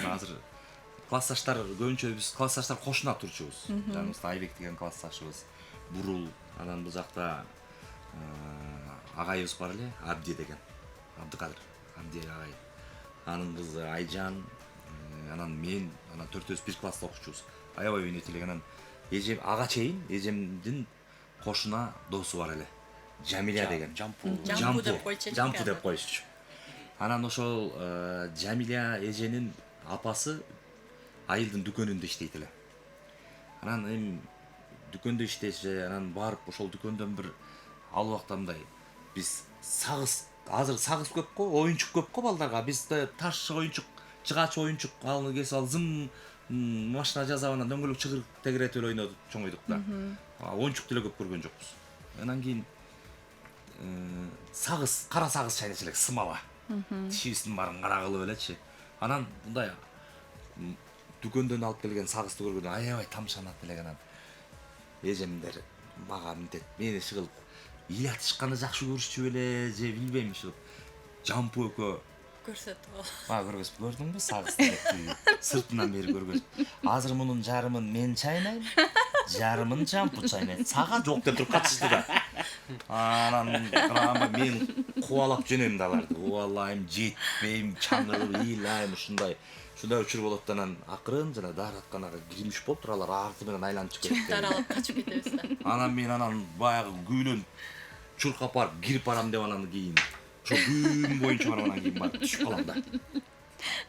Speaker 3: Азыр классташтар көбүнчө биз классташтар кошуна турчубуз. Жаныбызда Айбек деген классташыбыз, Бурул, анан бул жакта агайыбыз бар эле, Абди деген. Абдыкадыр, Абди агай. Анын кызы Айжан, анан мен, анан төртөөбүз бир класста окучубуз. Аябай ойнойт элек. Анан эжем ага чейин эжемдин кошуна досу бар эле. Жамиля деген.
Speaker 4: Жампу деп койчу.
Speaker 3: Жампу деп коюшчу. Анан ошол Жамиля эженин апасы айылдын дүкөнүндө иштейт эле. Анан эми дүкөндө иштесе, анан барып ошол дүкөндөн бир ал убакта мындай биз сагыз, азыр сагыз көп го, оюнчук көп го балдарга. Бизде таш оюнчук, жыгач оюнчук, алны кесип алып зым машина жасап анан дөңгөлөк чыгыр тегеретип эле ойнодук, чоңойдук да. Оюнчукту эле көп көргөн жокпуз. Анан кийин сагыз, кара сагыз чайнаш элек, сымала. Тишибиздин баарын кара кылып элечи. Анан мындай дүкөндөн алып келген сагызды көргөндө аябай тамшанат элек. Анан эжемдер мага мынтет мени чыгылып ыйлатышканды жакшы көрүшчү беле же билбейм, ушул Жампу экөө
Speaker 4: Көрсөтүп ал.
Speaker 3: көргөзүп көрдүңбү сагызды сыртынан бери көргөз. Азыр мунун жарымын мен чайнайм, жарымын Жампу чайнайт. Сага жок деп туруп катышты да. Анан прямо мен кубалап жөнөйм да аларды. Убалайм, жетпейм, чаңырып, ыйлайм, ушундай учур болот да. Анан акырын жана дааратканага кирмиш болуп туралар, арты менен айланып чыгып кетти.
Speaker 4: Таралып качып кетебиз да.
Speaker 3: Анан мен баягы күйлөн чуркап барып кирип барам деп анан кийин ошо күн боюнча барып анан кийин барып түшүп калам да.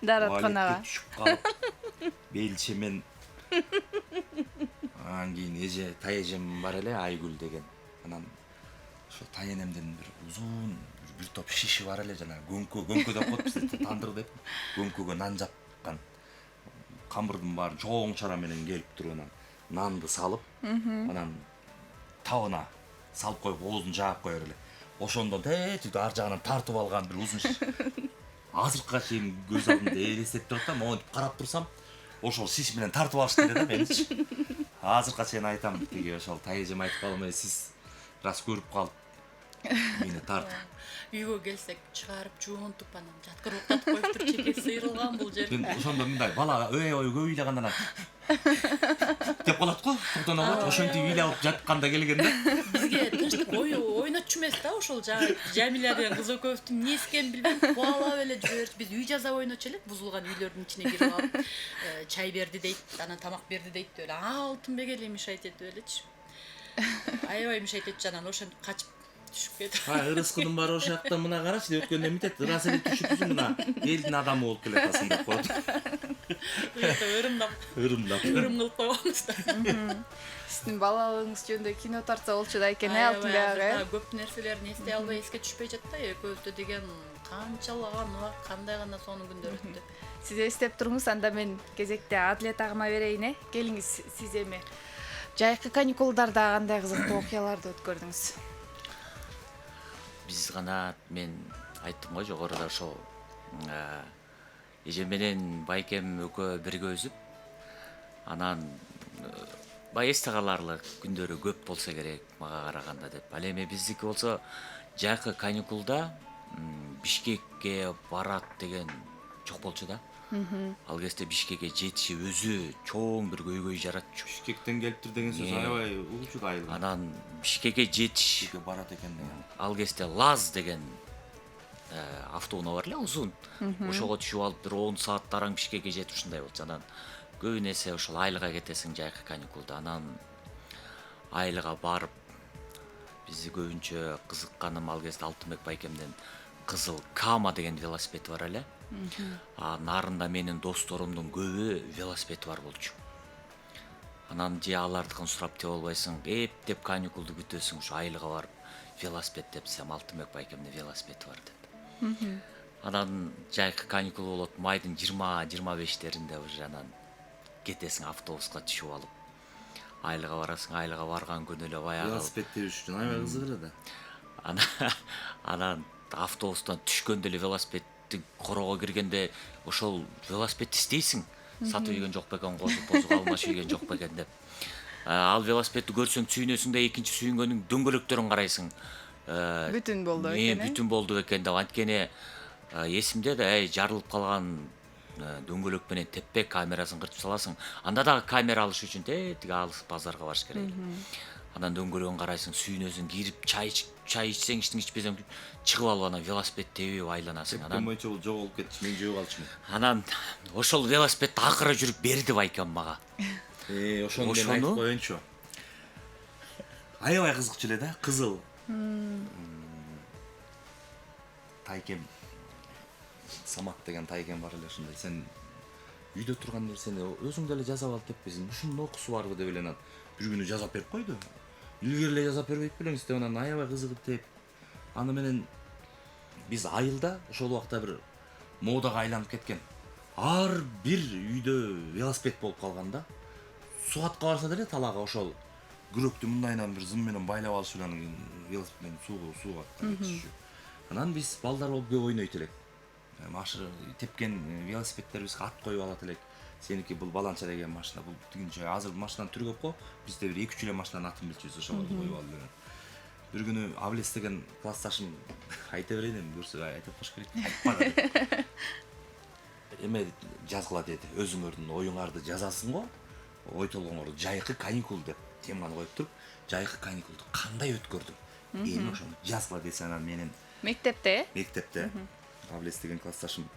Speaker 2: Дааратканага.
Speaker 3: Түшүп калып белчемен анан кийин эже тайэжем бар эле, Айгүл деген. Анан ошо тайэнемдин бир узун бир топ шиши бар эле, жана көңкө деп коет бизде, тандыр деп, көңкөгө нан жапкан. Камырдын баарын чоң чара менен келип туруп анан нанды салып, анан табына салып коюп оозун жаап коер эле. Ошондон тетип ар жагынан тартып алган бир узун шиш. Азыркыга чейин көз алдымда элестеп турат да, монтип карап турсам, ошол шиш менен тартып алышты эле да меничи. Азыркыга чейин айтам, тиги ошол тайэжем айтып калам, сиз рас көрүп калып мени тартып.
Speaker 4: Үйгө келсек чыгарып жуунтуп анан жаткырып уктатып коюптур, чеке сыйрылган бул жер.
Speaker 3: Мен ошондо мындай бала көп ыйлагандан деп калат го, токтоно го, ошентип ыйлап жатканда келген да.
Speaker 4: Бизге тынчтык ойнотчу эмес да, ошол Жамиля деген кыз экөөбүздүн эмнеси экенин билбейм, кубалап эле жүрөбүз. Биз үй жасап ойночу элек, бузулган үйлөрдүн ичине кирип алып, чай берди дейт, анан тамак берди дейт деп эле. Алтынбек эле мешайт этип элечи. Аябай мешайт этчи, анан ошентип качып түшүп кетип.
Speaker 3: Ырыскынын баары ошол жакта, мына карачы деп өткөндө эмитет, ырас эле түшүпсүң, мына элдин адамы болуп келатасың деп коет. Ырымдап
Speaker 4: кылып койгонбуз да.
Speaker 2: Сиздин балалыгыңыз жөнүндө кино тартса болчу да экен, Алтынбек ага.
Speaker 4: Көп нерселерин эстей албай, эске түшпөй жатты. Экөөбүздө деген канчалаган убакыт, кандай гана сонун күндөр өттү.
Speaker 2: Сиз эстеп туруңуз, анда мен кезекте Адлет агыма берейин. Келиңиз, сиз эми жайкы каникулдарда кандай кызыктуу окуяларды өткөрдүңүз?
Speaker 5: Биз гана, мен айттым го жогоруда, ошо эжем менен Байкем экөө бирге өзүп, анан бай эсте каларлык күндөрү көп болсо керек мага караганда деп. Ал эми биздики болсо жайкы каникулда Бишкекке барат деген жок болчу да. Ал кезде Бишкекке жетиши өзү чоң бир көйгөй жаратчу.
Speaker 3: Бишкектен келиптир деген сөз аябай угулчу да айыл.
Speaker 5: Анан Бишкекке жетиш
Speaker 3: барат экен деген.
Speaker 5: ал кезде Лаз деген автоунаа бар эле узун. Ошого түшүп алып бир 10 саат дараң Бишкекке жетип ушундай болчу. Анан көбүн эсе ошол айылга кетесиң жайкы каникулда. Анан айылга барып бизди көбүнчө кызыкканым ал кезде Алтынбек байкемдин кызыл Кама деген велосипеди бар эле. Нарында менин досторумдун көбү велосипеди бар болчу. Анан же алардыкын сурап деп албайсың, эптеп каникулду күтөсүң, ушу айылга барып велосипед депсем Алтынбек байкемдин велосипеди бар деп. Анан жайкы каникул болот, майдын 20-25-леринде уже анан кетесиң автобуска түшүп алып. Айылга барасың, айылга барган күнү эле баягы
Speaker 3: велосипед тебиш үчүн аябай кызык эле да.
Speaker 5: Анан автобустан түшкөндө эле велосипедти корого киргенде ошол велосипедти издейсиң. Сатып ийген жок бекен, козуп алмашып ийген жок бекен деп. Ал велосипедти көрсөң сүйүнөсүң да экинчи сүйүнгөнүң дөңгөлөктөрүн карайсың.
Speaker 2: Бүтүн болду
Speaker 5: Мен
Speaker 2: экен.
Speaker 5: бүтүн болду экен деп. Анткени эсимде да жарылып калган дөңгөлөк менен теппе камерасын кыртып саласың. Анда дагы камера алыш үчүн тиги алыс базарга барыш керек. Анан дөңгөлөгүн карайсың, сүйүнөсүң, кирип чай ичсең, ичпесең чыгып алып анан велосипед тебип айланасың.
Speaker 3: Тепкен боюнча бул жоголуп кетчү, мен жөө калчумун.
Speaker 5: Анан ошол велосипедти акыры жүрүп берди байкем мага.
Speaker 3: Ошону мен айтып коеюнчу. Аябай кызыкчу эле да, кызыл. Тайкем. Самат деген тайкем бар эле ушундай. Сен үйдө турган нерсени өзүң деле жазап алып кетпесиң. Ушунун окусу барбы деп эле анан бир күнү жазап берип койду. Илгери эле жазап бербейт белеңиз деп анан аябай кызыгып теп. Аны менен биз айылда ошол убакта бир модага айланып кеткен. Ар бир үйдө велосипед болуп калганда, сугатка барса деле талаага ошол күрөктү мындайынан бир зым менен байлап алыш менен велосипед менен сууга кетишчү. Анан биз балдар болуп көп ойнойт элек. Машы тепкен велосипеддер бизге ат коюп алат элек. Сеники бул баланча деген машина, бул тигинче азыр машинанын түрү көп го. Бизде бир 2-3 эле машинанын атын билчүбүз, ошого коюп алып эле. Бир күнү Аблес деген классташым айта берейин эми көрсө айтып кош керек. Айтпа деп. Эме жазгыла деди. Өзүңөрдүн оюңарды жазасың го. Ой толгоңорду жайкы каникул деп теманы коюп туруп, жайкы каникулду кандай өткөрдүң? Эми ошону жазгыла десе анан менин
Speaker 2: Мектепте?
Speaker 3: Мектепте Аблес деген классташым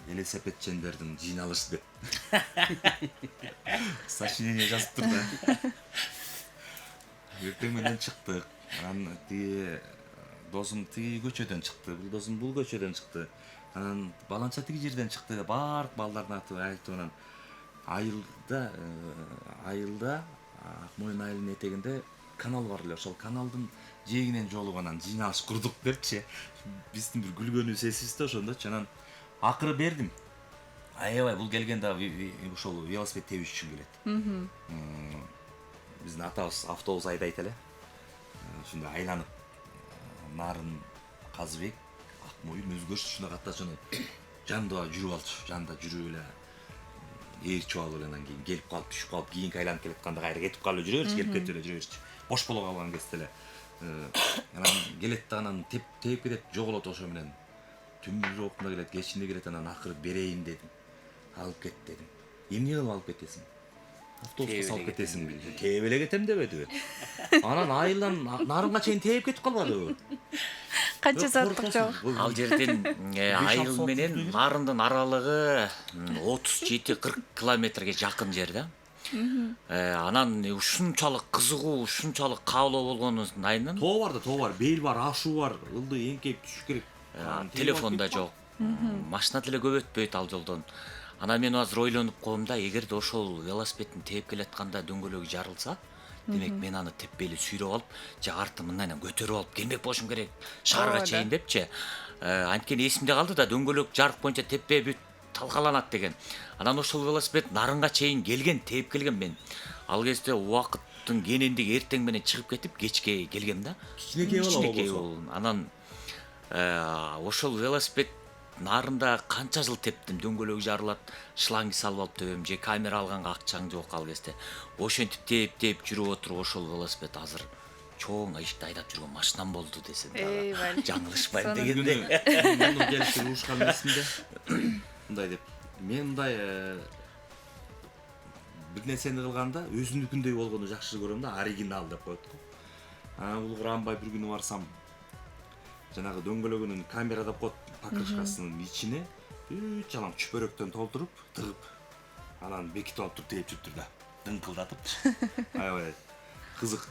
Speaker 3: велосипедчендердин жыйналышы деп сочинение жазып тур да. Эртең менен чыктык. Анан тиги досум тиги көчөдөн чыкты, бул досум бул көчөдөн чыкты. Анан баланча тиги жерден чыкты. Баардык балдардын аты айтып анан айылда Акмойын айылынын этегинде канал бар эле. Ошол каналдын жээгинен жолугуп анан жыйналыш курдук депчи. Биздин бир күлгөнүбүз эсибизде ошондочу. Анан акыры бердим. Аябай бул келгенде ошол велосипед тебиш үчүн келет. Биздин атабыз автобус айдайт эле. Ушундай айланып Нарын, Казыбек, Акмойын өзгөчө ушуна катташаны жанында жүрүп алчу. Жанында жүрүп эле ээрчип алып эле анан кийин келип калып түшүп калып кийинки айланып келатканда кайра кетип калып жүрө берчи, келип кетип эле жүрө берчи. Бош боло калган кезде эле анан келет да анан тээп кетет, жоголот ошо менен. Түндүн убактында келет, кечинде келет, анан акыры берейин дедим. Алып кет дедим. Эмне кылып алып кетесиң? Автобуска салып кетесиң биз. Тээп эле кетем дебедиби? Анан айылдан Нарынга чейин тээп кетип калбадыбы?
Speaker 2: Канча сааттык жол?
Speaker 5: Ал жерден айыл менен Нарындын аралыгы 37-40 километрге жакын жер да. Анан ушунчалык кызыгуу, ушунчалык каалоо болгонун айынан
Speaker 3: Тоо бар да, тоо бар, бел бар, ашуу бар, ылдый эңкейип түшүш керек.
Speaker 5: телефон да жок. Машина деле көп өтпөйт ал жолдон. Анан мен азыр ойлонуп коем да, эгерде ошол велосипедин тээп келатканда дөңгөлөгү жарылса, демек мен аны теппейли сүйрөп алып, же арты мындайынан көтөрүп алып келмек болушум керек шаарга чейин депчи. Анткени эсимде калды да, дөңгөлөк жарык боюнча теппе бүт талкаланат деген. Анан ошол велосипед Нарынга чейин келген, тээп келген мен. Ал кезде убакыттын кенендиги эртең менен чыгып кетип, кечке келгем да.
Speaker 3: Кичинекей
Speaker 5: болсо. Анан ошол велосипед Нарында канча жыл тептим, дөңгөлөгү жарылат, шланги салып алып төбөм, же камера алганга акчаң жок ал кезде. Ошентип тээп жүрүп отуруп ошол велосипед азыр чоң ишти айдап жүргөн машинам болду десем дагы жаңылышпайм дегенде.
Speaker 3: Муну келип урушкан эсимде. Мындай деп, мен мындай бир нерсени кылганда өзүнүкүндөй болгону жакшы көрөм да, оригинал деп коет го. Бул Куранбай бир күнү барсам, жанагы дөңгөлөгүнүн камерада кот покрышкасынын ичине бүт жалаң чүпөрөктөн толтуруп тыгып анан бекитип алып туруп тээп жүрүптүр да дыңкылдатып аябай кызык.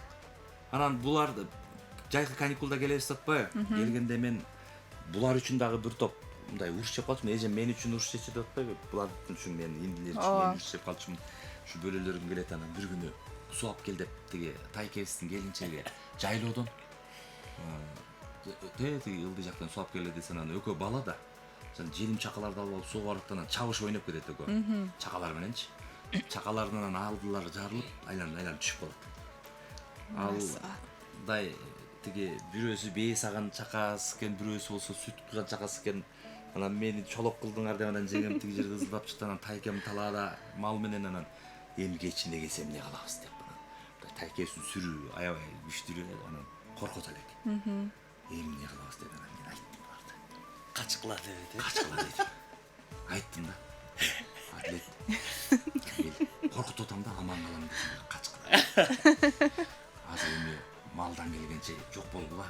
Speaker 3: Анан буларды жайкы каникулда келебиз деп атпайбы? Келгенде мен булар үчүн дагы бир топ мындай урус жеп калчумун. Эжем мен үчүн урус жечи деп атпайбы? Булар үчүн мен индилер үчүн мен урус жеп калчумун. Ушу бөлөлөрүм келет анан бир күнү суу алып кел деп тиги тайкебиздин келинчеги жайлоодон тиги ылдый жактан суу алып келе десе анан экөө бала да желим чакаларды алып алып сууга барып анан чабышып ойноп кетет экөө. Чакалар мененчи. Чакаларынан алдылары жарылып, айланып түшүп калат. Алдай тиги бирөөсү бие саган чакасы экен, бирөөсү болсо сүт куйган чакасы экен. Анан мени чолок кылдыңар деп анан жеңем тиги жерге ызылдап чыкты. Анан тайкем талаада мал менен анан эми кечинде келсем эмне кылабыз деп анан тайкесин сүрүү аябай күчтүү анан коркот элек. Эмне кылабыз деп анан мен айттым буларды.
Speaker 5: Качкыла деп.
Speaker 3: Качкыла дедим. Айттым да. Адлет. Коркутуп атам да аман калам десем качкыла. Азыр эми малдан келгенче жок болгула.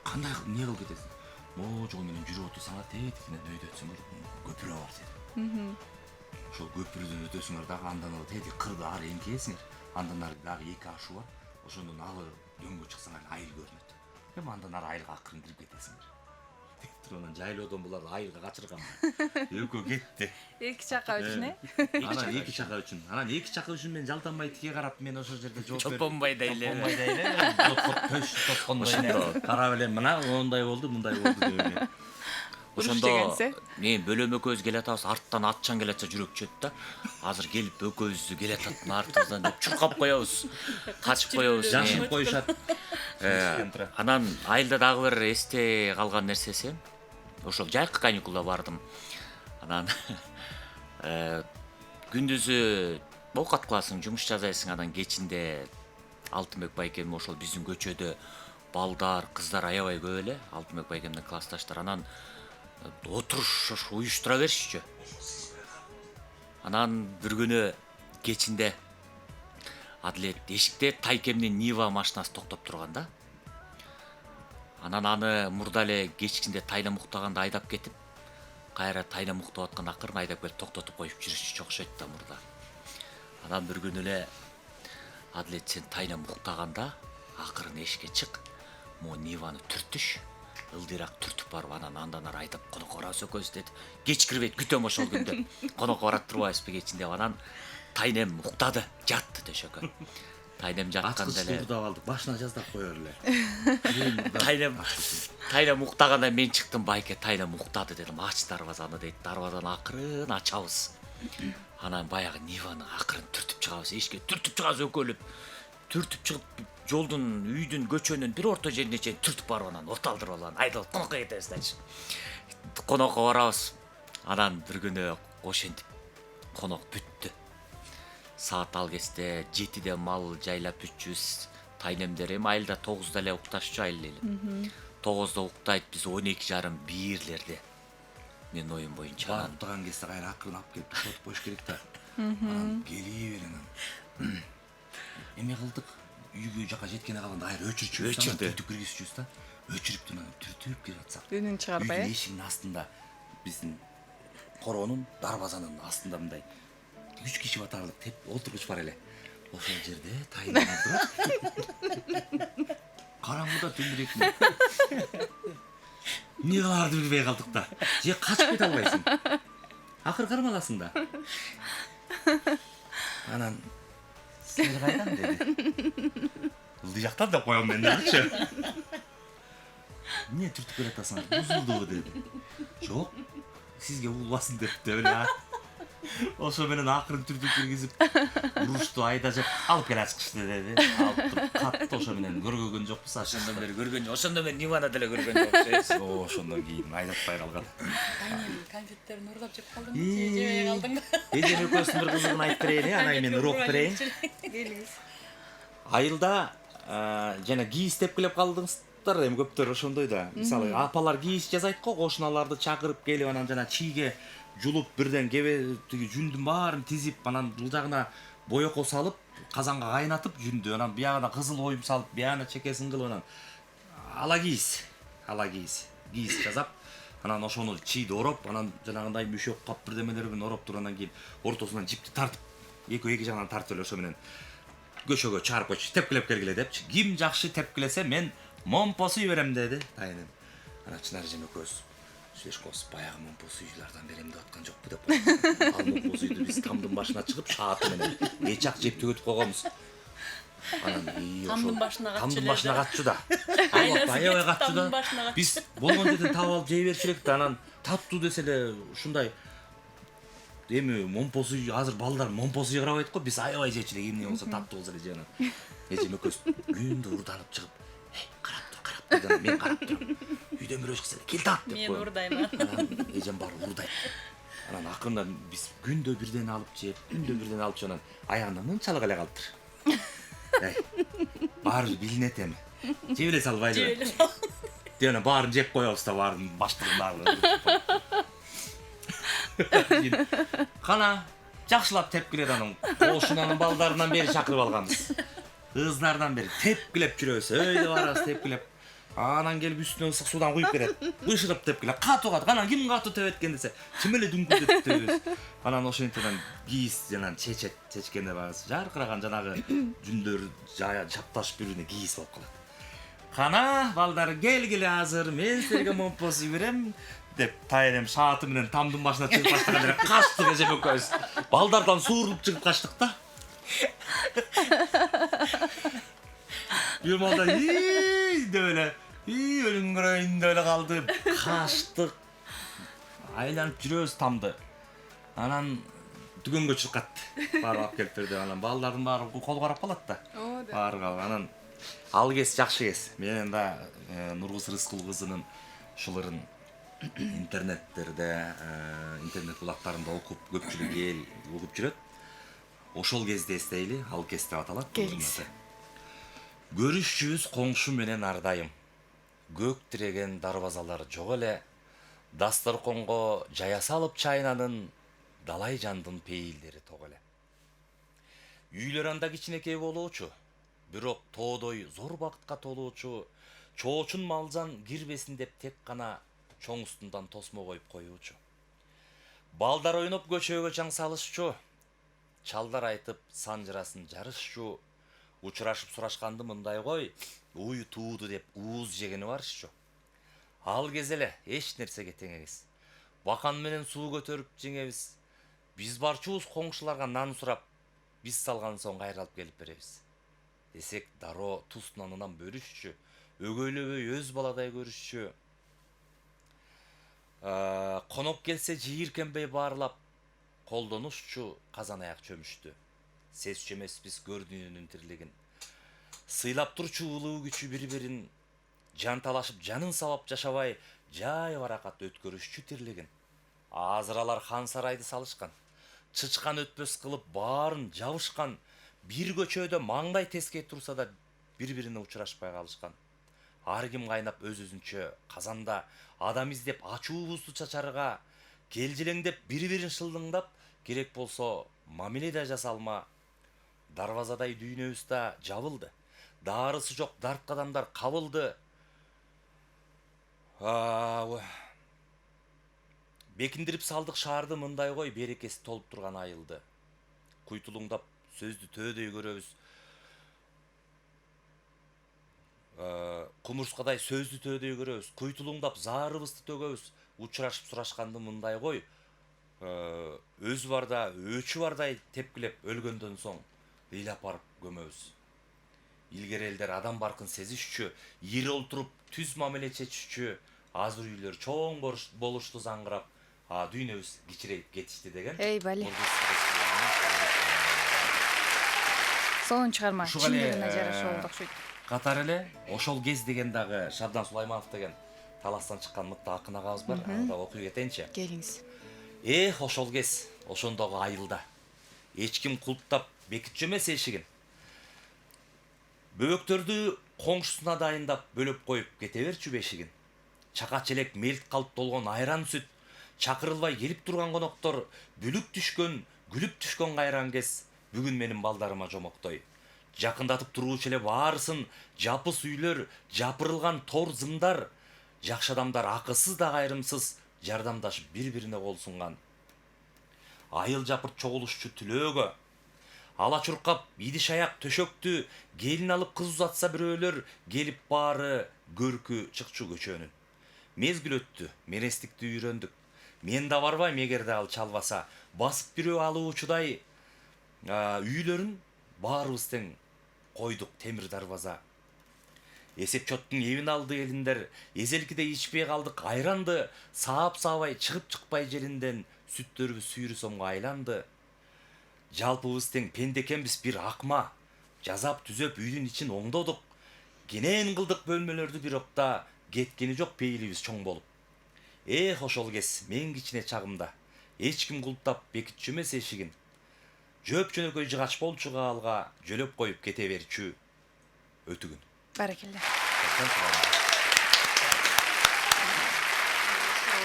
Speaker 3: Кандай эмне кылып кетесиң? Мо жол менен жүрүп отурсаңар тетикинен өйдөтсөңөр көпүрө бар дедим. Ошол көпүрөдөн өтөсүңөр дагы андан ары тетик кырды ары эңкейсиңер. Андан ары дагы 2 ашу бар. Ошондон алы дөңгө чыксаңар айыл көрүнөт. Эми андан ары айылга акырын кирип кетесиңер. Анан жайлоодон буларды айылга качыргам. Экөө кетти.
Speaker 2: 2 чака үчүн
Speaker 3: Анан 2 чака үчүн. Анан 2 чака үчүн мен жалтанбай тиге карап мен ошол жерде жооп бердим.
Speaker 5: Чопонбай дейле.
Speaker 3: Төш тоскондой. Карап элем мына ондай болду, мындай болду деп.
Speaker 5: Ошондо мен бөлөм экөөбүз келатабыз, арттан атчан келатса жүрөк чөт да. Азыр келип экөөбүздү келататтын артыбыздан деп чуркап коебуз. Качып коебуз.
Speaker 3: Жашып коюшат.
Speaker 5: Анан айылда дагы бир эсте калган нерсеси, ошол жайкы каникулда бардым. Анан күндүзү оокат кыласың, жумуш жасайсың, анан кечинде Алтынбек байкем ошол биздин көчөдө балдар, кыздар аябай көп эле, Алтынбек байкемдин классташтар. Анан отуруш уюштура беришчү. Анан бир күнү кечинде Адлет эшикте тайкемдин Нива машинасы токтоп турган да. Анан аны мурда эле кечкинде тайла муктаганда айдап кетип, кайра тайла муктап аткан акырын айдап келип токтотуп коюп жүрүшчү окшойт да мурда. Анан бир күнү эле Адлет сен тайла муктаганда акырын эшикке чык, мо Ниваны түртүш, ылдыйраак түртүп барып андан ары айдап конокко барабыз экөөбүз деди. Кеч кирбейт, күтөм ошол күндө. Конокко барат турбайбызбы кечин деп анан тайнем уктады, жатты төшөккө. Тайнем жатканда эле
Speaker 3: Ачкычтуу алдык, башына жаздап коёр эле.
Speaker 5: Тайнем уктаганда мен чыктым, байке тайнем уктады дедим. Ач дарбазаны дейт. Дарбазаны акырын ачабыз. Анан баягы Ниваны акырын түртүп чыгабыз. Эшикке түртүп чыгабыз экөөлүп. Түртүп чыгып жолдун, үйдүн, көчөнүн бир орто жерине чейин түртүп барып анан оталдырып алып айдалып конокко кетебиз дачы. Конокко барабыз. Анан бир күнү ошентип конок бүттү. Саат ал кезде 7-де мал жайлап бүтчүбүз. Тайнемдер эми айылда 9-да эле укташчу айыл эле. 9-да уктайт, биз 12:30 бирлерде. Мен оюм боюнча
Speaker 3: Барып уктаган кезде кайра акырын алып келип тотуп коюш керек да. Анан келип анан. Эме кылдык? Үйгө жака жеткене калганда кайра өчүрчүбүз. Түртүп киргизчүбүз да. Өчүрүп анан түртүп келип атсак.
Speaker 2: үнүн чыгарбай.
Speaker 3: Үйдүн эшигинин астында биздин коронун дарбазанын астында мындай 3 киши батарлык теп олтургуч бар эле. Ошол жерде тайнем отуруп. Караңгыда түндүрөк. Эмне кыларды билбей калдык да. Же качып кете албайсың. Акыр кармаласың да. Анан силер кайдан деди. Ылдый жактан деп коем мен дечи. Эмне түртүп келатасыңар? Бузулдубу деди. Жок. Сизге улбасын депти эле. Ошо менен акырын түртүп киргизип, урушту айдажып алып келе чыкышты деди. Алып катты ошо менен көргөн жокпуз.
Speaker 5: ошондон бери көргөн, ошондон бери Ниваны деле көргөн жокпуз.
Speaker 3: Ошондон кийин айдатпай калган.
Speaker 4: Конфеттерин урлап жеп калдыңбы? Жебей калдыңбы?
Speaker 3: Эжем экөөсүн бир кызыгын айтып берейин, анан мен урок берейин.
Speaker 2: Келиңиз.
Speaker 3: Айылда жана кийиз тепкилеп калдыңыздар, эми көптөр ошондой да. Мисалы, апалар кийиз жасайт го, кошуналарды чакырып келип анан жана чийге жулуп бирден кебе тиги жүндүн баарын тизип, анан бул жагына боёкол салып, казанга кайнатып жүндү, анан биягына кызыл оюм салып, биягына чекесин кылып анан ала кийиз. ала кийиз жасап, анан ошону чийди ороп, анан жанагындай мüşөк кап бирдемелерин ороп тургандан кийин ортосунан жипти тартып, эки жагынан тартып эле ошо менен көчөгө чыгарып койчу. Тепкилеп келгиле депчи. Ким жакшы тепкилесе мен момпосу берем деди тайынем. Анан Чынар эжем экөөбүз сүйлөшкөнбүз. Баягы момпос үйчүлөрдөн берем деп аткан жокпу деп. Ал момпос үйдү биз тамдын башына чыгып шааты менен эчак жеп төгөтүп койгонбуз. Анан
Speaker 4: Тамдын башына катчу
Speaker 3: тамдын
Speaker 4: эле
Speaker 3: башына
Speaker 4: да.
Speaker 3: катчу да.
Speaker 4: Айласы
Speaker 3: Аябай
Speaker 4: кетип
Speaker 3: катчу
Speaker 4: тамдын
Speaker 3: да.
Speaker 4: башына катчу.
Speaker 3: Биз болгон жерден таап алып жей берчү элек да. Анан таптуу десе эле ушундай эми момпос үй азыр балдар момпос үй карабайт го. Биз аябай жечү элек эмне болсо таптуу болсо эле жей. Анан эжем экөөбүз күндө урданып чыгып, карап тур, мен карап турам. Үйдөн бирөө чыкса кел тат деп
Speaker 4: Мен
Speaker 3: коем.
Speaker 4: урдайм.
Speaker 3: Анан эжем барып урдайт. Анан акырындан биз күндө бирден алып жеп, анан аягында мынчалык эле калыптыр. Баары билинет эми. Жеп эле салбайлы. Дена баарын жеп коебуз да, баарын баштыгын Кана жакшылап тепкилет анан кошунанын балдарынан бери чакырып алганбыз. Кыздардан бери тепкилеп жүрөбүз. Өйдө барабыз тепкилеп. Анан келип үстүнө ысык суудан куюп берет. Бышырып тепкилеп, катуу кат. Анан ким катуу тебеткен десе, чым эле дүңкүлдөп тебебиз. Анан ошентип кийиз жанан чечкенде барабыз. Жаркыраган жанагы жүндөр чапташып бирине кийиз болуп калат. Кана балдар келгиле азыр, мен силерге момпос үй берем деп тайынем шааты менен тамдын башына чыгып баштаганда эле качтык эжем экөөбүз. Балдардан суурулуп чыгып качтык да. Бир малда деп эле өлүңгүрөйүн деп эле калды. Качтык. Айланып жүрөбүз тамды. Анан түгөнгө чыгып катты. Барып алып келип берди. Анан балдардын баары кол карап калат да. Баары калып анан ал кез жакшы кез. Менен да Нургуз Рыскул кызынын ушуларын интернеттерде, интернет булактарында окуп көпчүлүк эл угуп жүрөт. Ошол кезде эстейли, ал кез деп аталат.
Speaker 2: Келиңиз.
Speaker 3: Көрүшчүбүз коңшу менен ардайым. Көк тиреген дарбазалар жок эле. Дасторконго жая салып чайнанын, далай жандын пейилдери ток эле. Үйлөр анда кичинекей болуучу, бирок тоодой зор бакытка толуучу, чоочун малжан кирбесин деп тек гана чоң устундан тосмо коюп коюучу. Балдар ойноп көчөгө чаң салышчу, чалдар айтып санжырасын жарышчу, учурашып сурашканды мындай кой, уй тууду деп ууз жегени барышчу. Ал кез эле эч нерсеге тең эмес. Бакан менен суу көтөрүп жеңебиз. Биз барчубуз коңшуларга нан сурап, биз салган соң кайралып келип беребиз. Десек дароо туз нанынан бөлүшчү, өгөйлөбөй өз баладай көрүшчү. Коноп келсе жийиркенбей баарлап, колдонушчу, казан аяк чөмүштү. Сезчү эмеспиз көрдүнүнүн тирлигин. Сыйлап турчу улуу күчү бири-бирин, жан талашып жанын сабап жашабай, жай баракат өткөрүшчү тирлигин. Азыр алар хан сарайды салышкан. Чычкан өтпөс кылып баарын жабышкан. Бир көчөдө маңдай тескей турса да бири-бирине учурашпай калышкан. Ар ким кайнап өз-өзүнчө казанда адам издеп ачуубузду чачарга, келжилеңдеп бири-бирин шылдыңдап, керек болсо мамиле да жасалма. Дарбазадай дүйнөбүз да жабылды. Дарысы жок дарт кадамдар кабылды. Бекиндирип салдык шаарды мындай кой, берекеси толуп турган айылды. Куйтулуңдап сөздү төөдөй көрөбүз. Кумурскадай сөздү төөдөй көрөбүз. Куйтулуңдап заарыбызды төгөбүз. Учурашып сурашканды мындай кой, өзү барда, өчү бардай тепкилеп өлгөндөн соң ыйлап барып көмөбүз. Илгери элдер адам баркын сезишчү, ири олтуруп түз мамиле чечишчү, азыр үйлөр чоң болушту заңгырап, дүйнөбүз кичирейип кетишти деген.
Speaker 2: Эй, бали. Сонун чыгарма, чындыгына жараша болду окшойт.
Speaker 3: Катар эле ошол кез деген дагы Шабдан Сулайманов деген Таластан чыккан мыкты акын агабыз бар. Аны да окуй кетейинчи.
Speaker 2: Келиңиз.
Speaker 3: Ошол кез, ошондогу айылда. Эч ким кулптап бекитчү эмес эшигин. Бөбөктөрдү коңшусуна дайындап бөлөп коюп кете берчү бешигин. Чака челек мелт калып толгон айран сүт, чакырылбай келип турган коноктор, бүлүк түшкөн, күлүп түшкөн кайран кез бүгүн менин балдарыма жомоктой. Жакындатып туруучу эле баарысын, жапыс үйлөр, жапырылган тор зымдар, жакшы адамдар акысыз да кайрымсыз жардамдашып бири-бирине кол сунган. Айыл жапырт чогулушчу түлөөгө ала чуркап идиш аяк төшөктү келин алып кыз узатса бирөөлөр келип баары көркү чыкчу көчөнүн. Мезгил өттү, мерестикти үйрөндүк. Мен да барбайм эгерде ал чалбаса, басып бирөө алуучудай үйлөрүн баарыбыз тең койдук темир дарбаза. Эсеп чоттун эбин алды элиндер, эзелкиде ичпей калдык айранды, саап саабай чыгып чыкпай жеринден сүттөрүбүз сүйрү сомго айланды. Жалпыбыз тең пенде экенбиз бир акма, жазап түзөп үйдүн ичин оңдодук. Кенен кылдык бөлмөлөрдү бирокта, кеткени жок пейилибиз чоң болуп. Ошол кез мен кичине чагымда эч ким кулптап бекитчү эмес эшигин. Жөп жөнөкөй жыгач болчу каалга жөлөп коюп кете берчү өтүгүн.
Speaker 2: Баракелде.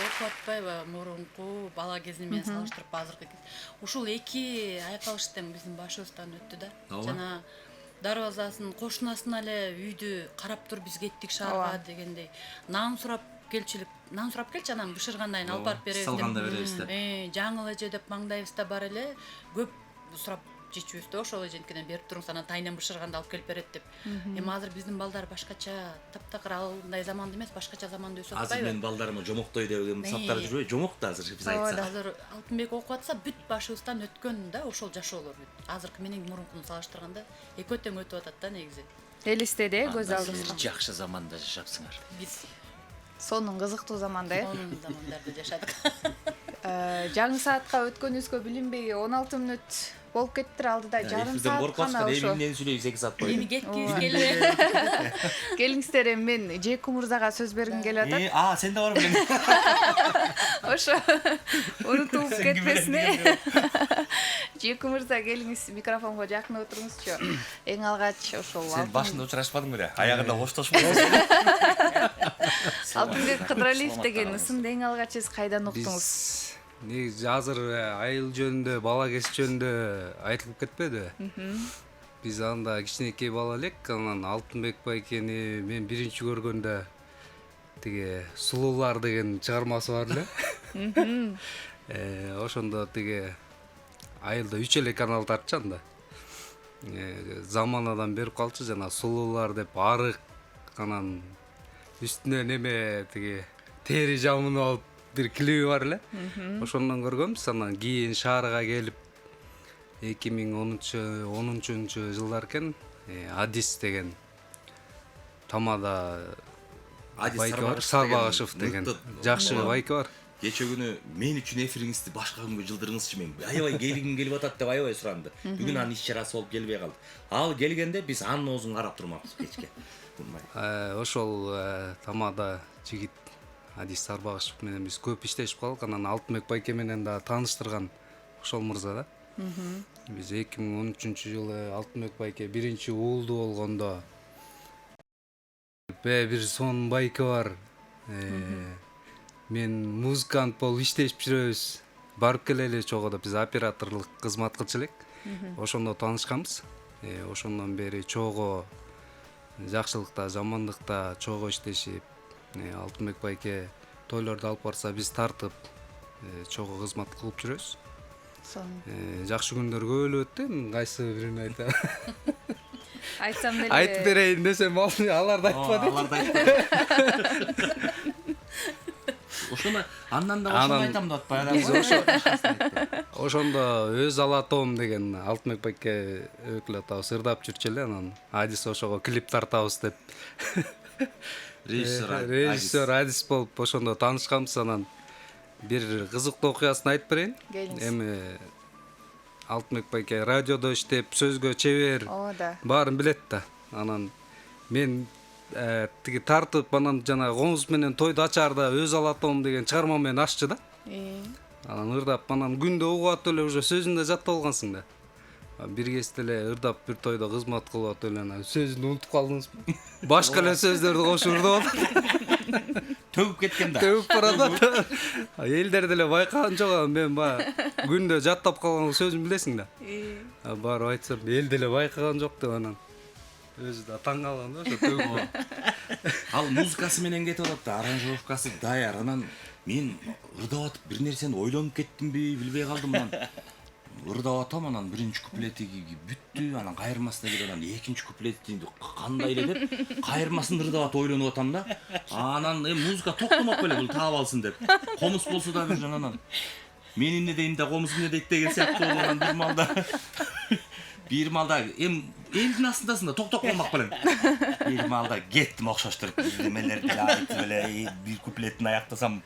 Speaker 4: Окуп атпайбы мурунку бала кези менен салыштырып азыркы кез. Ушул эки айкалыш тең биздин башыбыздан өттү да. Жана дарбазасын кошунасына эле үйдү карап туруп биз кеттик шаарга дегендей. Нан сурап келчү, анан бышыргандан кийин алып барып беребиз.
Speaker 3: Салганда беребиз да.
Speaker 4: Жаңыл эже деп маңдайыбыз да бар эле, көп сурап жечүбүз да, ошол эженткиден берип туруңуз, анан тайынан бышырганда алып келип берет деп. Азыр биздин балдар башкача, таптакыр андай заманда эмес, башкача заманда өсүп атпайбы?
Speaker 3: Азыр мен балдарыма жомоктой деген саттар жүрбөй, жомок да азыр биз айтсак.
Speaker 4: Азыр Алтынбек окуп атса, бүт башыбыздан өткөн да ошол жашоолор бүт. Азыркы менен мурункуну салыштырганда экөө тең өтүп атат да негизи.
Speaker 2: Элестеди көз алдыңызга.
Speaker 5: Жакшы заманда жашапсыңар.
Speaker 4: Биз
Speaker 2: Сонун кызыктуу заманда
Speaker 4: сонун замандарда жашадык.
Speaker 2: Жаңы саатка өткөнүбүзгө билинбей 16 мүнөт болуп кеттир, алдыда жарым саат гана ошо.
Speaker 3: Эмнени сүйлөйбүз 2 саат бою.
Speaker 4: Эми кеткибиз келип.
Speaker 2: Келиңиздер, мен Жеку мырзага сөз бергим келип атат.
Speaker 3: Сен да бар белең.
Speaker 2: Ошо унутулуп кетпесин. Жеку мырза, келиңиз, микрофонго жакын отуруңузчу. Эң алгач ошол
Speaker 3: Сен башында учурашпадың беле? Аягында коштошмодуң.
Speaker 2: Алтынбек Кыдыралиев деген ысымды эң алгач сиз кайдан уктуңуз?
Speaker 6: негизи азыр айыл жөнүндө, бала кез жөнүндө айтылып кетпеди. Биз анда кичинекей бала элек, анан Алтынбек байкени мен биринчи көргөндө тиги Сулуулар деген чыгармасы бар эле. Ошондо тиги айылда 3 эле канал тартчу анда. Заманадан берип калчу, жана Сулуулар деп арык, анан үстүнө неме тиги тери жамынып алып бир клиби бар эле. Ошондон көргөнбүз. Анан кийин шаарга келип 2010 жылдар экен, Адис деген Тамада байке бар, Сарбагышев деген жакшы байке бар.
Speaker 3: Кече күнү мен үчүн эфириңизди башка күнгө жылдырыңызчы, мен аябай келгим келип атат деп аябай суранды. Бүгүн анын иш чарасы болуп келбей калды. Ал келгенде биз анын оозун карап турмакпыз кечке.
Speaker 6: Ошол Тамада жигит Адис Сарбагышев менен биз көп иштешип калдык. Анан Алтынбек байке менен да тааныштырган ошол мырза да. Биз 2013 жылы Алтынбек байке биринчи уулду болгондо бир сонун байке бар. Мен музыкант болуп иштешип жүрөбүз. Барып келели чогуу деп биз операторлук кызмат кылчу элек. Ошондо таанышканбыз. Ошондон бери чогуу жакшылыкта, жамандыкта чогуу иштешип, Алтынбек байке тойлорду алып барса биз тартып чогуу кызмат кылып жүрөбүз. Жакшы күндөр көп эле өттү. Кайсы бирин айтам?
Speaker 2: Айтсам деле.
Speaker 6: Айтып берейин десем, аларды айтпады.
Speaker 3: Аларды айтпады. Ошону андан да ошону айтам деп атпайбы?
Speaker 6: Биз ошондо өз алатоом деген Алтынбек байке өкүл атабыз ырдап жүрчү эле. Анан Адис ошого клип тартабыз деп режиссер Адис болуп ошондо таанышканбыз. Анан бир кызыктуу окуясын айтып берейин. Эми Алтынбек байке радиодо иштеп, сөзгө чебер, баарын билет да. Анан мен тиги тартып, анан жана коңуз менен тойду ачаарда өз алатоом деген чыгарма менен аччы да. Анан ырдап, анан күндө угуп атып эле уже сөзүн да жаттап алгансың да. Бир кезде эле ырдап бир тойдо кызмат кылып атып эле анан сөзүн унутуп калдыңызбы? Башка эле сөздөрдү кошуп ырдап атат.
Speaker 3: Төгүп кеткен да.
Speaker 6: Төгүп барат. Элдер деле байкаган жок, мен баягы күндө жаттап калган сөзүн билесиң да. Барып айтсам, эл деле байкаган жок деп анан өзү да таң калган да ошо төгүп.
Speaker 3: Ал музыкасы менен кетип атат да, аранжировкасы даяр. Анан мен ырдап атып бир нерсени ойлонуп кеттимби, билбей калдым. Анан ырдап атам, анан биринчи куплети бүттү, анан кайырмасына келип анан экинчи куплети кандай эле деп кайырмасын ырдап атып ойлонуп атам да. Анан музыка токтомок беле, бул таап алсын деп. Комуз болсо да бир жанынан мен эмне дейм да комуз эмне дейт деген сыяктуу анан бир маалда элдин астындасында токтоп калмак белең. Бир маалда кеттим окшоштуруп немелерди айтып эле бир куплеттин аяктасам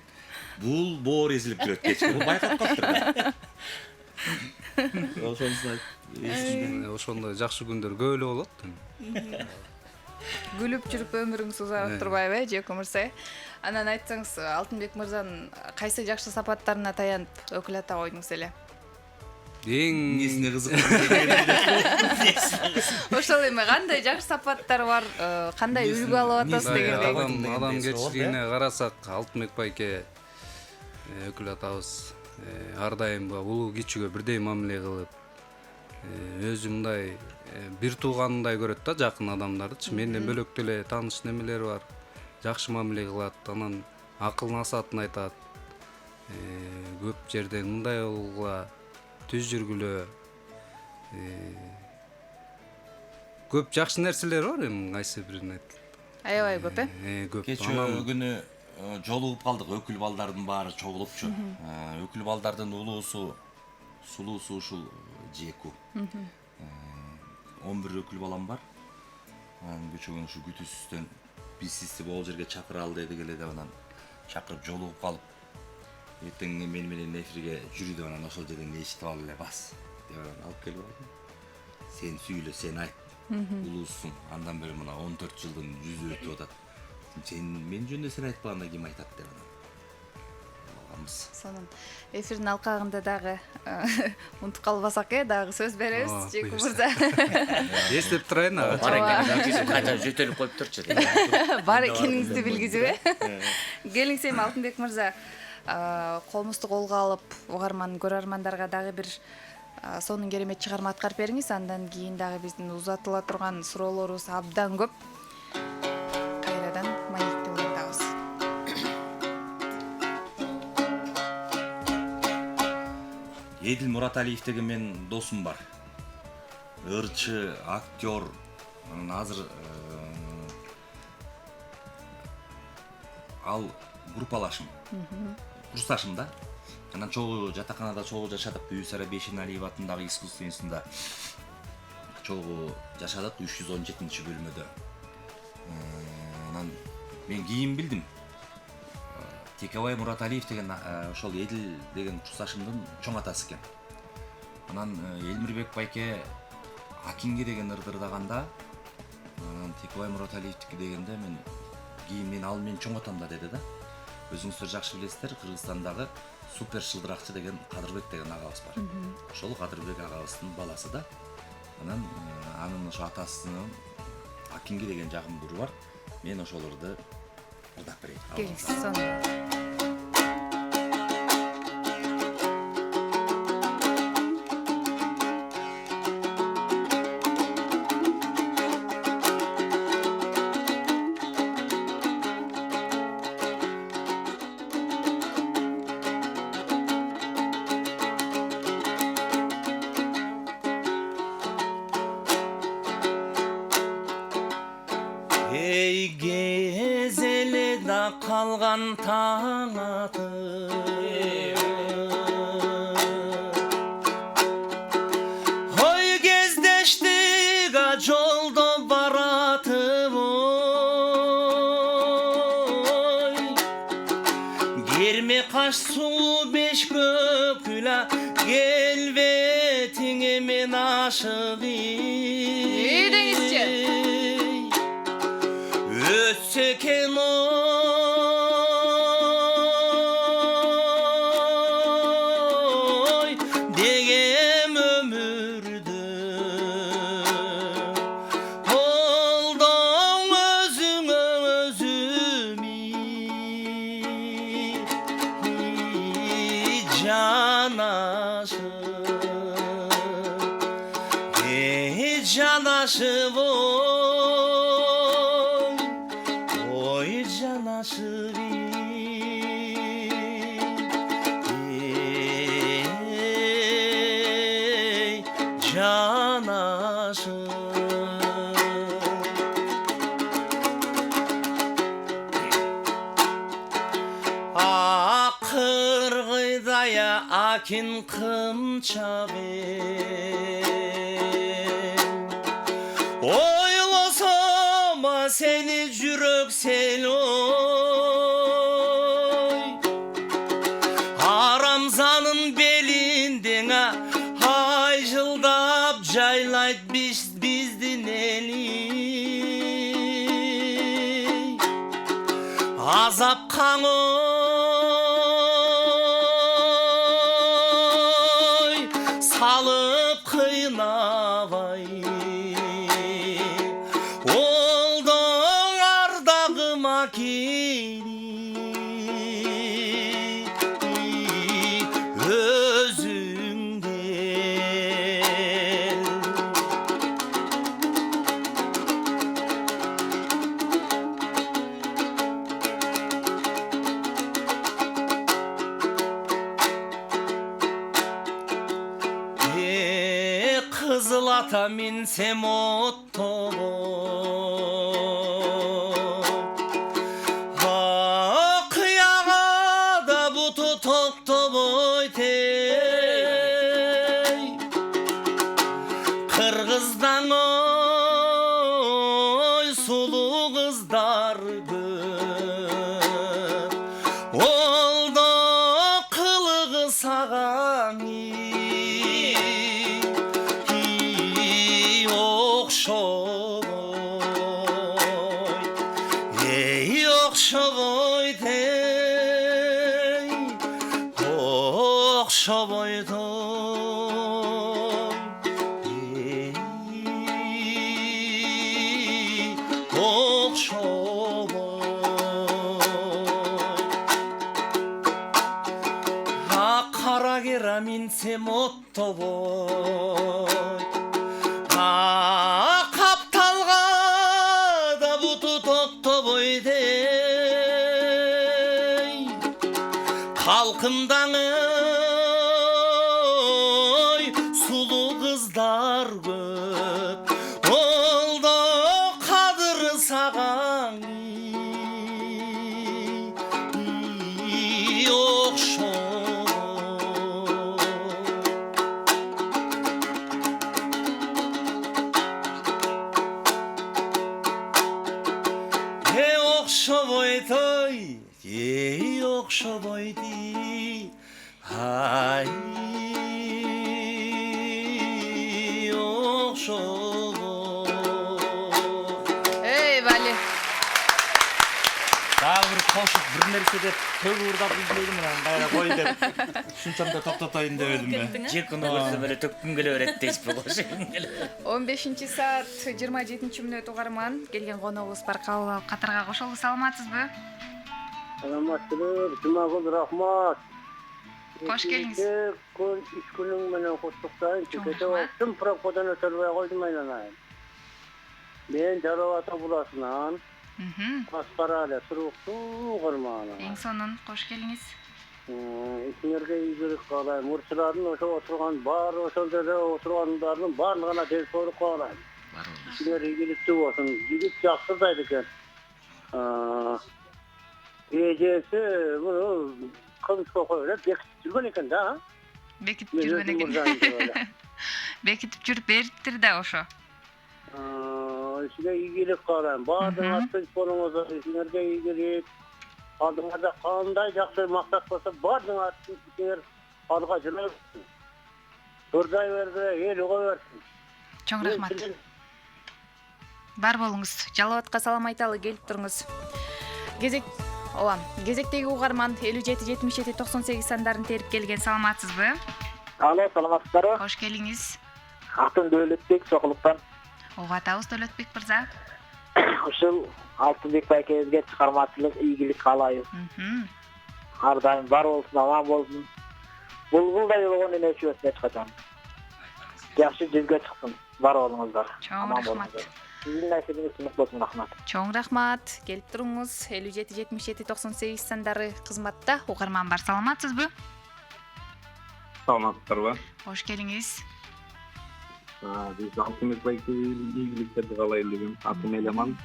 Speaker 3: бул боор эзилип жүрөт кечке. Бул байкап калыптыр.
Speaker 6: Ошондой жакшы күндөр көп эле болот.
Speaker 2: Күлүп жүрүп өмүрүңүз узарып турбайбы, Жеко мырза? Анан айтсаңыз, Алтынбек мырзанын кайсы жакшы сапаттарына таянып өкүл ата койдуңуз эле?
Speaker 6: Эң
Speaker 3: Несине кызык?
Speaker 2: Ошол эми кандай жакшы сапаттары бар, кандай үлгү алып атасыз дегендей.
Speaker 6: адамгерчилигине карасак, Алтынбек байке өкүл атабыз ар дайым улуу кичүүгө бирдей мамиле кылып, өзү мындай бир тууганындай көрөт да жакын адамдарды. Менден бөлөк деле тааныш немелери бар. Жакшы мамиле кылат, анан акыл насаатын айтат. Көп жерден мындай болгула, түз жүргүлө. Көп жакшы нерселер бар, эми кайсы бирин айтып.
Speaker 2: Аябай көп,
Speaker 6: Көп.
Speaker 3: Кечээ күнү жолугуп калдык, өкүл балдардын баары чогулупчу. Өкүл балдардын улуусу, сулуусу ушул Жеку. 11 өкүл балам бар. Анан кечээ ушу күтүүсүздөн биз сизди бул жерге чакыралы деди келе деп анан чакырып жолугуп калып, эртең мени менен эфирге жүрү деп анан ошол жерден эшитип ал эле бас деп анан алып келип алдым. Сен сүйлө, сен айт. Улуусуң. Андан бери мына 14 жылдын жүзү өтүп атат. Сен мен жөнүндө сен айтпаганда ким айтат деп анан алганбыз.
Speaker 2: Сонун эфирдин алкагында дагы унутуп калбасак, дагы сөз беребиз, Жеко мырза.
Speaker 6: Эстеп турайын ага.
Speaker 5: Бар экенин кайта жөтөлүп коюп турчу.
Speaker 2: Бар экениңизди билгизип келиңиз эми Алтынбек мырза, колумузду колго алып, көрөрмандарга дагы бир сонун керемет чыгарма аткарып бериңиз. Андан кийин дагы биздин узатыла турган суроолорубуз абдан көп. Кайрадан маекти улантабыз.
Speaker 3: Эдил Мураталиев деген менин досум бар. Ырчы, актер. Азыр ал группалашым. Курсташым да. Анан чогуу жатаканада чогуу жашадык. Бүйүсара Бейшеналиев атындагы искусство институтунда чогуу жашадык 317-бөлмөдө. Анан мен кийин билдим. Текебай Мураталиев деген ошол Эдил деген курсташымдын чоң атасы экен. Анан Элмирбек байке Акинге деген ырдырдаганда, Текебай Мураталиевдики дегенде мен кийин мен ал мен чоң атам да деди да. Өзүңүздөр жакшы билесиздер, Кыргызстандагы супер шылдыракчы деген Кадырбек деген агабыз бар. Ошол Кадырбек агабыздын баласы да. Анан анын ошо атасынын Акинге деген жагым буру бар. Мен ошолорду ырдап берейин.
Speaker 2: Келиңиз, сонун.
Speaker 3: Gezele da kalgan taң atı Oy gezdeştik a jolda baratып oy Germe kaş sulu beş köküla Gelbetine men aşık Ötseken oy degem ömürdü Oldun özüňe özümi janaşıp жанашыр Қырғыдая акин қымча бен Ойлосама сені жүрек сел ой Арамзанын белиндеңа ай жылдап жайлайт биздин эли Азап қаңой салып қыйнабай Олдың ардағыма кели өзіңден Қызыл ата минсем отто Қияғада бұты топ-тобой тей Қырғыздан ой сұлу қыздар көп Олды қылығы саған Қарагера минсем оттобой Қапталғада бұты топ-тобой дей Қалқымдан ой сұлу қыздар көп Олды қадыры саған Оқшабойды ай оқшабой
Speaker 2: Эй, Вали.
Speaker 7: Дагы бир кошуп бир нерсе деп төгү урдап излейдим анан кайра кой деп ушунчам да токтотоюн дебедим да.
Speaker 5: Жекуну көрсө эле төккүм келе берет дейсизби кошугум келе.
Speaker 2: 15-саат 27 угарман келген коногубуз бар, кабыл алып катарга кошолду. Саламатсызбы?
Speaker 8: Саламатсызбы, Жумагүл рахмат.
Speaker 2: Кош келиңиз.
Speaker 8: Күн үч күнүң менен коштуктайын. Кече оттум, проподан өтөлбөй койдум айнанайын. Мен Жарабат областынан Аспарале туруктуу кырманы.
Speaker 2: Эң сонун кош келиңиз.
Speaker 8: Исиңерге ийгилик каалайм. Мурчулардын ошо отурган бар, ошол жерде отургандардын баардыгына телефонуп каалайм. Исиңер ийгиликтүү болсун. Жигит жакшырдайт экен. Эжеси муну кылмышка коюп бекитип жүргөн экен да.
Speaker 2: Бекитип жүргөн экен. Бекитип жүрүп бериптир да ошо.
Speaker 8: Сизге ийгилик каалайм. Баардыгыңа телефонуңузда исиңерге ийгилик. Алдыңарда кандай жакшы максат болсо баардыгыңа исиңер алга жүрө берсин. Турдай бербей, эл уга берсин.
Speaker 2: Чоң рахмат. Бар болуңуз. Жалалатка салам айталы келип туруңуз. Кезектеги угарман 57-77-98 сандарын терип келген. Саламатсызбы?
Speaker 8: Алло, саламатсыздарбы?
Speaker 2: Кош келиңиз.
Speaker 8: Атын Дөөлөтбек Сокулуктан.
Speaker 2: Ого атабыз Дөөлөтбек мырза.
Speaker 8: Ушул Алтынбек байкебизге чыгармачылык ийгилик каалайбыз. Ар дайым бар болсун, аман болсун. Булбулдай болгон энечүбүз эч качан. Жакшы жүзгө чыксын. Бар болуңуздар.
Speaker 2: Чоң рахмат.
Speaker 8: Сиздин нерсеңиз сунук болсун, рахмат.
Speaker 2: Чоң рахмат. Келип туруңуз. 57-77-98 сандары кызматта угарман бар. Саламатсызбы?
Speaker 9: Саламатсыздарбы?
Speaker 2: Кош келиңиз.
Speaker 9: Биз Алтынбек байке ийгиликтерди каалайлы дегем. Атым Элеман.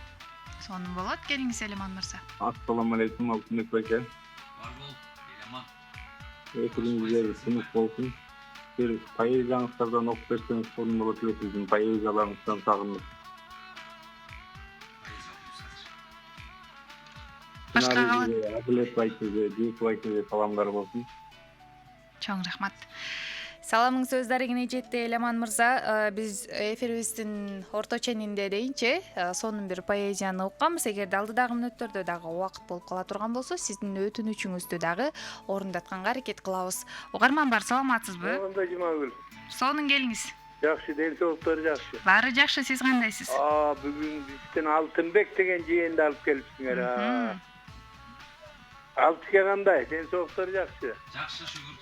Speaker 2: Сонун болот. Келиңиз Элеман мырза.
Speaker 9: Ассаламу алейкум Алтынбек байке.
Speaker 5: Бар бол, Элеман.
Speaker 9: Эфириңизде тыныч болсун. Бир поэзияңыздардан окуп берсеңиз сонун болот эле. Сиздин поэзияларыңыздан сагындык.
Speaker 2: Башка калат.
Speaker 9: Адилет байкеге, Дүйүк байкеге саламдар болсун.
Speaker 2: Чоң рахмат. Саламыңыз өз дарегине жетти Элеман мырза. Биз эфирибиздин орто ченинде дейинчи сонун бир поэзияны укканбыз. Эгерде алдыдагы мүнөттөрдө дагы убакыт болуп кала турган болсо, сиздин өтүнүчүңүздү дагы орундатканга аракет кылабыз. Угарман бар, саламатсызбы?
Speaker 10: Кандай Жумагүл?
Speaker 2: Сонун келиңиз.
Speaker 10: Жакшы, ден соолуктар жакшы.
Speaker 2: Баары жакшы, сиз кандайсыз?
Speaker 10: Бүгүн бизден Алтынбек деген жыйынды алып келипсиңер. Алтыке кандай? Ден соолуктар жакшы.
Speaker 5: Жакшы, шүгүр.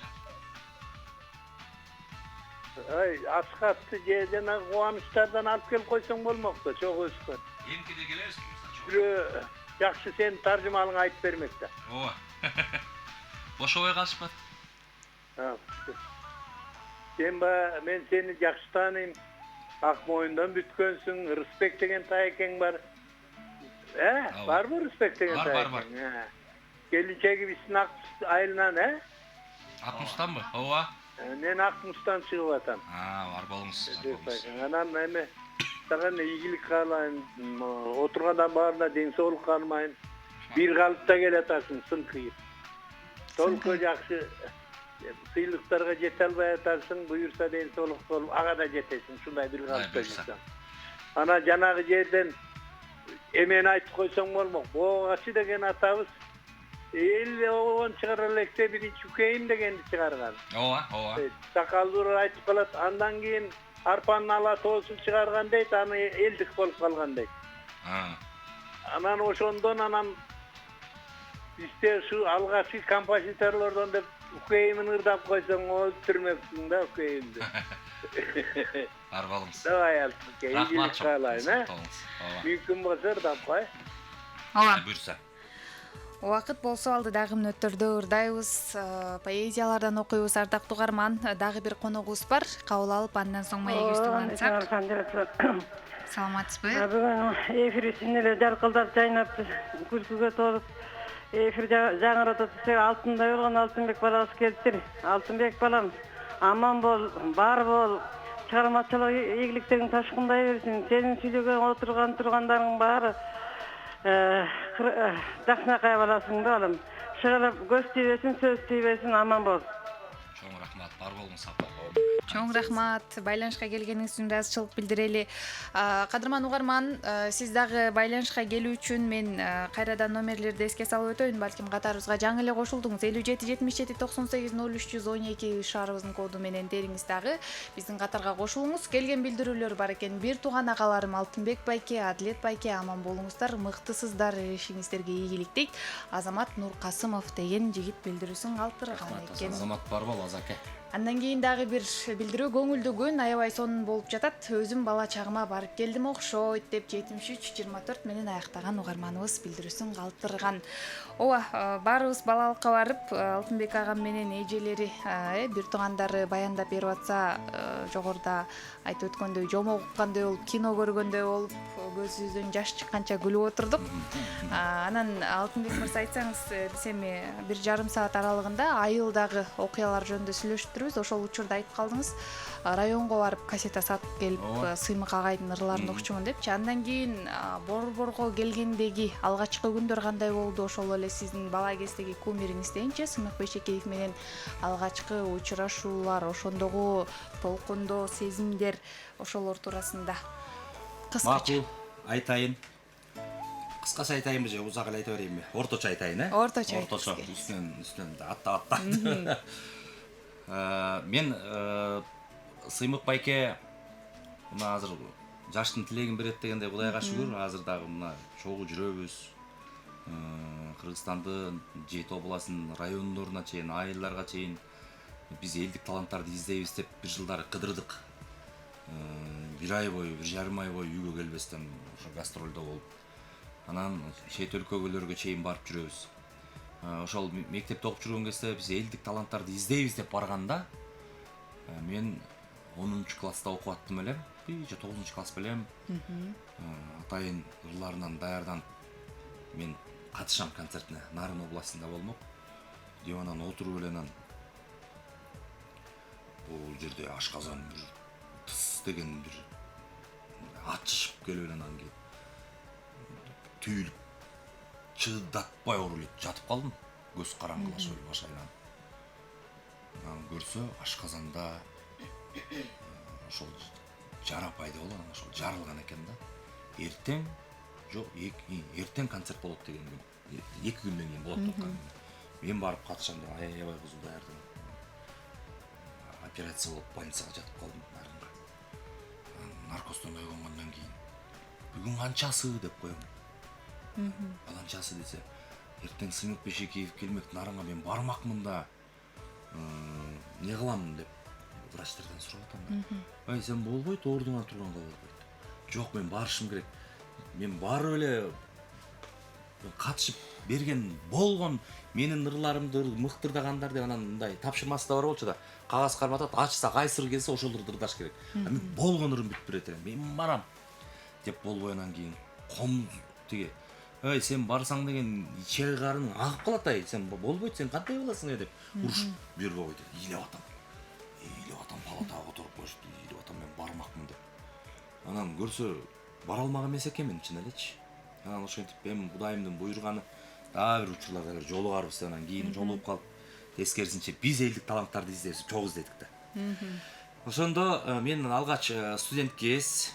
Speaker 10: Асхатты же жана кубанычтардан алып келип койсоң болмок да, чогуу өскөн.
Speaker 5: Эмкиде келебиз мырза.
Speaker 10: Бирөө жакшы сенин таржымалыңы айтып бермек да.
Speaker 5: Ооба. Бошобой калышпат.
Speaker 10: Мен сени жакшы тааныйм. Ак моюндан бүткөнсүң, Рыспек деген таекең бар. Барбы Рыспек деген таекең?
Speaker 5: Бар.
Speaker 10: Келинчегибиздин ак айылынан,
Speaker 5: Акмустанбы? Ооба.
Speaker 10: Мен Акмустан чыгып атам.
Speaker 5: Бар болуңуз.
Speaker 10: Анан эми сага ийгилик каалайм. Отургандан баарына ден соолук каалайм. Бир калыпта келатасың, сыңкыйып. Толку жакшы сыйлыктарга жете албай атасың, буюрса ден соолук болуп, ага да жетесиң, ушундай бир калыпта жүрсөң. Анан жанагы жерден эмени айтып койсоң болмок. Боогачы деген атабыз эл обон чыгара электе биринчи үкейим дегенди чыгарган.
Speaker 5: Ооба.
Speaker 10: Сакалдуур айтып калат, андан кийин арпанын ала тоосун чыгарган дейт, аны элдик болуп калган дейт. Анан ошондон бизде ушу алгачкы композиторлордон деп үкейимин ырдап койсоң, өлтүрмөксүң да үкейимди.
Speaker 5: Бар болуңуз.
Speaker 10: Давай Алтынбек, ийгилик каалайм, мүмкүн болсо ырдап кой.
Speaker 2: Ооба.
Speaker 5: Буйрса.
Speaker 2: Убакыт болсо алдыдагы мүнөттөрдө ырдайбыз, поэзиялардан окуйбуз. Ардактуу угарман, дагы бир коногубуз бар. Кабыл алып, андан соң маегибизди улантсак. Саламатсызбы?
Speaker 11: Бүгүн эфирибиздин эле жаркылдап жайнап, күлкүгө толуп, эфир жаңырап атса, алтындай болгон Алтынбек балабыз келиптир. Алтынбек балам, аман бол, бар бол, чыгармачылык ийгиликтериң ташкындай берсин. Сенин сүйлөгөн тургандарың баары жакшынакай баласың да балам. Шыгылып көз тийбесин, сөз тийбесин, аман бол.
Speaker 5: Чоң рахмат, бар болуңуз апа.
Speaker 2: Чоң рахмат. Байланышка келгениңиз үчүн ыраазычылык билдирели. Кадырман угарман, сиз дагы байланышка келүү үчүн мен кайрадан номерлерди эске салып өтөйүн. Балким катарыбызга жаңы эле кошулдуңуз. 57-77-98-0312 шаарыбыздын коду менен териңиз дагы биздин катарга кошулуңуз. Келген билдирүүлөр бар экен. Бир тууган агаларым Алтынбек байке, Адилет байке, аман болуңуздар, мыктысыздар, ишиңиздерге ийгилик дейт. Азамат Нуркасымов деген жигит билдирүүсүн калтырган экен.
Speaker 5: Азамат бар бол, Азаке.
Speaker 2: Андан кийин дагы бир билдирүү, көңүлдүү күн, аябай сонун болуп жатат. Өзүм бала чагыма барып келдим окшойт деп 73-24 менен аяктаган угарманыбыз билдирүүсүн калтырган. Ооба, баарыбыз балалыкка барып, Алтынбек агам менен эжелери, бир туугандары баяндап берип атса, жогоруда айтып өткөндөй, жомок уккандай болуп, кино көргөндөй болуп, көзүбүздөн жаш чыкканча күлүп отурдук. Анан Алтынбек мырза, айтсаңыз, биз эми 1,5 саат аралыгында айылдагы окуялар жөнүндө сүйлөшүп, ошол учурда айтып калдыңыз, районго барып кассета сатып келип, Сыймык агайдын ырларын окучумун депчи. Андан кийин Борборго келгендеги алгачкы күндөр кандай болду? Ошол эле сиздин бала кездеги кумириңиз дейинчи, Сыймык Бейшекеев менен алгачкы учурашуулар, ошондогу толкундоо сезимдер, ошолор туурасында кыскача.
Speaker 3: Макул, айтайын. Кыскача айтайынбы же узак эле айта берейинби? Орточо айтайын,
Speaker 2: Орточо.
Speaker 3: Үстүнөн атта. Мен Сыймык байке мына азыр жаштын тилегин берет дегендей, Кудайга шүгүр, азыр дагы мына чогуу жүрөбүз. Кыргызстандын 7 областынын райондоруна чейин, айылдарга чейин биз элдик таланттарды издейбиз деп бир жылдары кыдырдык. 1 ай бою, 1,5 ай бою үйгө келбестен ошо гастролдо болуп, анан чет өлкөлөргө чейин барып жүрөбүз. Ошол мектепте окуп жүргөн кезде биз элдик таланттарды издейбиз деп барганда, мен 10 класста окуп аттым элем, же 9 класс белем. Атайын ырларынан даярданып мен катышам концертине. Нарын областында болмок. Диванан отуруп эленен бул жерде ашказан бир тыс деген бир ачышып келип эленен кийин түйүлүп чыдатпай ооруп элек жатып калдым. Көз караңгылашып эле баш айланып. Көрсө ашказанда ошол жара пайда болгон, ошол жарылган экен да. Эртең эртең концерт болот деген күн. 2 күндөн кийин болот деп. Мен барып катышам деп аябай кызуу даярдым. Операция болуп больницага жатып калдым нарынга. Наркостон ойгонгондон кийин бүгүн канчасы деп коем. Баланчасы десе, эртең Сыймык Бешекеев келмек нарынга мен бармакмын да. Не кылам деп врачтардан сурап атам. Ай, сен болбойт, ордуңан турганга болбойт. Жок, мен барышым керек. Мен барып эле катышып берген болгон менин ырларымды мыктырдагандар деп анан мындай тапшырмасы да бар болчу да. Кагаз карматат, ачса кайсы келсе ошолду ырдаш керек. Мен болгон ырым бүтүп берет элем. Мен барам деп болбойнан кийин ком тиги. Ай, сен барсаң деген ичери карының агып калат, ай, сен болбойт, сен кандай боласың деп урушуп бербей койду. Ыйлап атам. Палатага которуп коюшту. Ыйлап атам, мен бармакмын деп. Анан көрсө бара алмак эмес экенмин чын элечи. Анан ошентип мен Кудайымдын буйруганы дагы бир учурларда жолугарбыз, анан кийин жолугуп калып, тескерисинче биз элдик таланттарды издебиз, чогуу издедик да. Ошондо мен алгач студент кез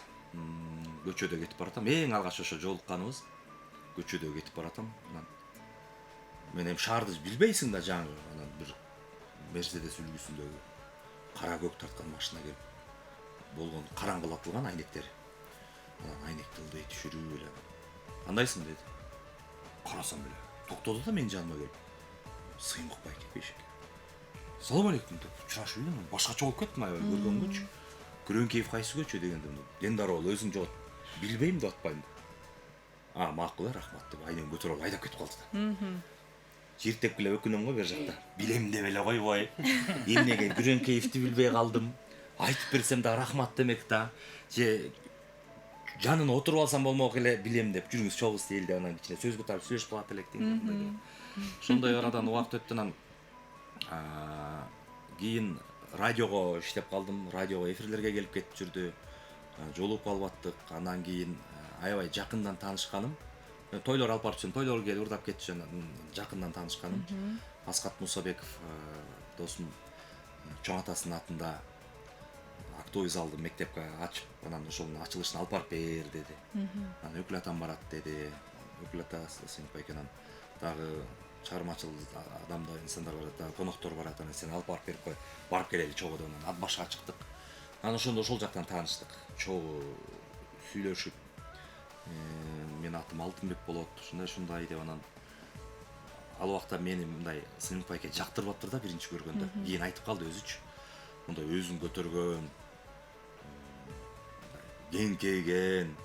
Speaker 3: көчөдө кетип баратам. Эң алгач ошо жолукканыбыз көчөдө кетип баратам. Анан мен эми шаарды билбейсиң да, жаңы анан бир Мерседес үлгүсүндөгү кара көк тарткан машина келип болгон караңгылатылган айнектер. Анан айнекти ылдый түшүрүп эле. Кандайсың деди. Карасам эле токтоду да менин жаныма келип. Сыймык байке Бешекеев. Салам алейкум деп учурашып элем. Башкача болуп кеттим аябай көргөнгөчү. Күрөңкеев кайсы көчө дегендим. Дендарол өзүң жогот. Билбейм деп атпайм. Макул, рахмат деп айнем көтөрүп айдап кетип калды да. Жиртеп эле өкүнөм го бер жакта. Билем деп эле койбой. Эмнеге Күрөңкеевди билбей калдым. Айтып берсем да рахмат демек да. Же жанына отуруп алсам болмок эле, билем деп жүрүңүз чогуз дейли, анан кичине сөз көтөрүп сүйлөшүп калат элек деген. Ошондой арадан убакыт өттү, анан кийин радиого иштеп калдым. Радиого эфирлерге келип кетип жүрдү. Жолугуп калып аттык. Анан кийин аябай жакындан таанышканым. Тойлор алып барып жүрөм, тойлорго келип урдап кетчү, жакындан таанышканым. Аскат Мусабеков досум чоң атасынын атында актовый залды мектепке ачып, анан ошонун ачылышына алып барып бер деди. Анан өкүл атам барат деди. Өкүл ата Сыймык байкенен дагы чыгармачыл адамдар, инсандар барат, коноктор барат, анан сен алып барып берип кой, барып келели чогуу деп анан ат башка чыктык. Анан ошондо ошол жактан тааныштык. Чогуу сүйлөшүп, мен атым Алтынбек болот, ушундай деп анан ал убакта мени мындай Сыймык байке жактырбаптыр да биринчи көргөндө. Кийин айтып калды өзүчү. Мындай өзүн көтөргөн, кеңкейген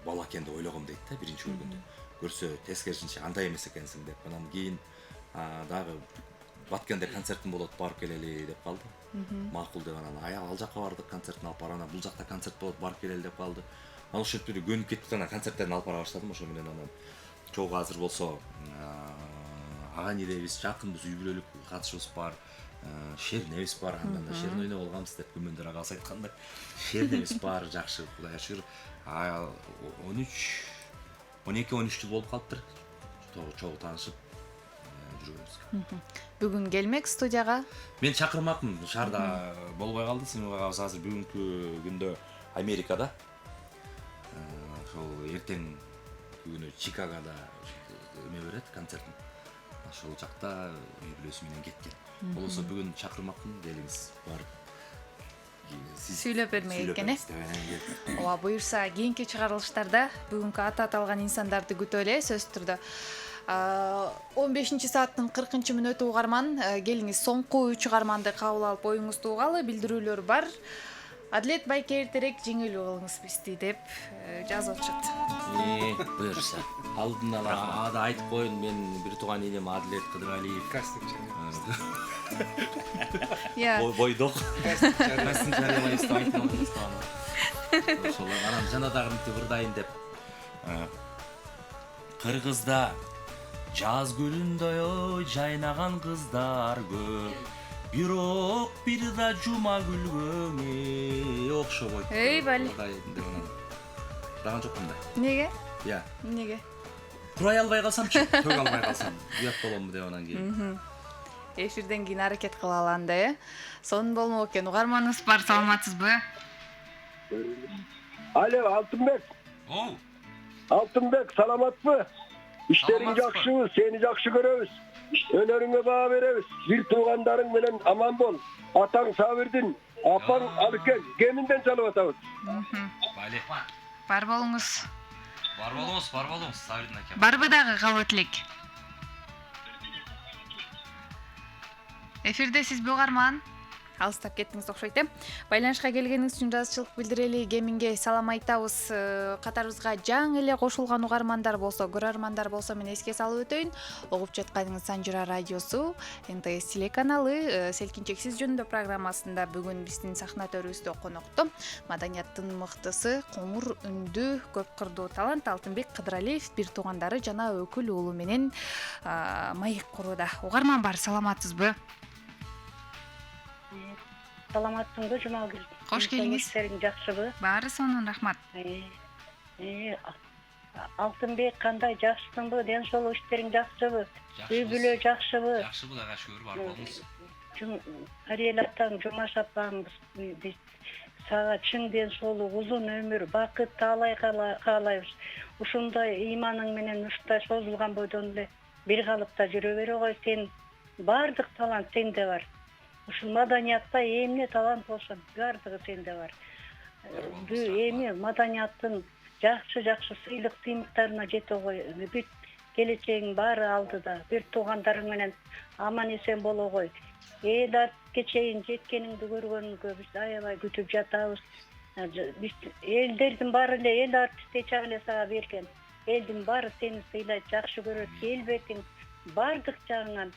Speaker 3: бала экен деп ойлогом дейт да биринчи көргөндө. Көрсө тескерисинче андай эмес экенсиң деп. Анан кийин дагы Баткенде концертим болот, барып келели деп калды. Макул деп анан ал жакка бардык, концертин алып бара, анан бул жакта концерт болот, барып келели деп калды. Анан ошентип эле көнүп кеттик, анан концерттерин алып бара баштадым. Ошо менен анан чогуу азыр болсо ага неребиз, жакынбыз, үй бүлөлүк катышыбыз бар. Шернебиз бар, андан да шерне ойноп алганбыз деп Күмөндөр агабыз айткандай. Шернебиз бар, жакшы, Кудайга шүгүр. 12-13 жыл болуп калыптыр. Чогуу таанышып жүргөнбүз.
Speaker 2: Бүгүн келмек студияга?
Speaker 3: Мен чакырмакмын, шаарда болбой калды. Сыймык агабыз азыр бүгүнкү күндө Америкада. Ошол эртең күнү Чикагода эме берет, концертин. Ошол жакта үй бүлөсү менен кеткен. Болсо бүгүн чакырмакмын, келиңиз барып.
Speaker 2: Сүйлөп бермек экен, Ооба, буюрса кийинки чыгарылыштарда бүгүнкү аты аталган инсандарды күтө эле сөзсүз түрдө. 15-сааттын 40-мүнөтү угарман, келиңиз соңку 3 чыгарманды кабыл алып оюңузду угалы, билдирүүлөр бар. Адилет байке эртерээк жеңил кылыңыз бизди деп жазып атышат.
Speaker 5: Буюрса.
Speaker 3: Алдын ала ада айтып коеюн, мен бир тууган энем Адилет Кыдыралиев. Бойдок. Кастинг жарыялайбыз деп айтып атам. Ошол анан жанадагы мынтип ырдайын деп. Кыргызда жаз күнүндөй ой жайнаган кыздар көп. Бирок бир да жума күлгөнгө окшобойт.
Speaker 2: Эй, бали.
Speaker 3: Даган жокмун да.
Speaker 2: Неге?
Speaker 3: Я.
Speaker 2: Неге?
Speaker 3: Курай албай калсамчы, төг албай калсам, уят боломбу деп анан кийин.
Speaker 2: Эфирден кийин аракет кылалы анда, сонун болмок экен. Угарманыбыз бар, саламатсызбы?
Speaker 10: Алло, Алтынбек. Алтынбек, саламатпы? İşlerin жакшыбы, сени жакшы көрөбүз. Өнөрүңө баа беребиз. Бир туугандарың менен аман бол. Атаң Сабирдин, апаң Алыкен, кеминден чалып атабыз.
Speaker 3: Бали.
Speaker 2: Бар болуңуз.
Speaker 3: Бар болуңуз, Сабирдин ака.
Speaker 2: Барбы дагы кабат элек? Эфирде сизби угарман? Алыстап кеттиңиз окшойт э. Байланышка келгениңиз үчүн ыраазычылык билдирели. Кеминге салам айтабыз. Катарыбызга жаңы эле кошулган угармандар болсо, көрөрмандар болсо мен эске салып өтөйүн. Угуп жатканыңыз Санжыра радиосу, НТС телеканалы Селкинчексиз жөнүндө программасында бүгүн биздин сахна төрүбүздө конокто маданияттын мыктысы, коңур үндүү, көп кырдуу талант Алтынбек Кыдыралиев бир туугандары жана өкүл уулу менен маек курууда. Угарман бар, саламатсызбы?
Speaker 12: Саламатсыңбы, Жумагүл?
Speaker 2: Кош келиңиз.
Speaker 12: Işlerin жакшыбы?
Speaker 2: Баары сонун, рахмат.
Speaker 12: Алтынбек, кандай жакшысыңбы? Ден соолук иштериң жакшыбы? Үй бүлө жакшыбы?
Speaker 3: Жакшы Кудайга шүгүр, бар болуңуз.
Speaker 12: Ариел атаң, Жумаш апаң, биз сага чың ден соолук, узун өмүр, бакыт таалай каалайбыз. Ушундай ыйманың менен ушундай созулган бойдон эле бир калыпта жүрө бере кой. Сен бардык талант сенде бар. Ушул маданиятта эмне талант болсо бардыгы сенде бар. Эми маданияттын жакшы сыйлык сыймыктарына жете кой. Бүт келечегиң баары алдыда. Бир туугандарың менен аман эсен боло кой. Элге чейин жеткениңди көргөнгө биз аябай күтүп жатабыз. Биз элдердин баары эле эл артисти чак эле сага берген. Элдин баары сени сыйлайт, жакшы көрөт. Келбетиң бардык жагыңан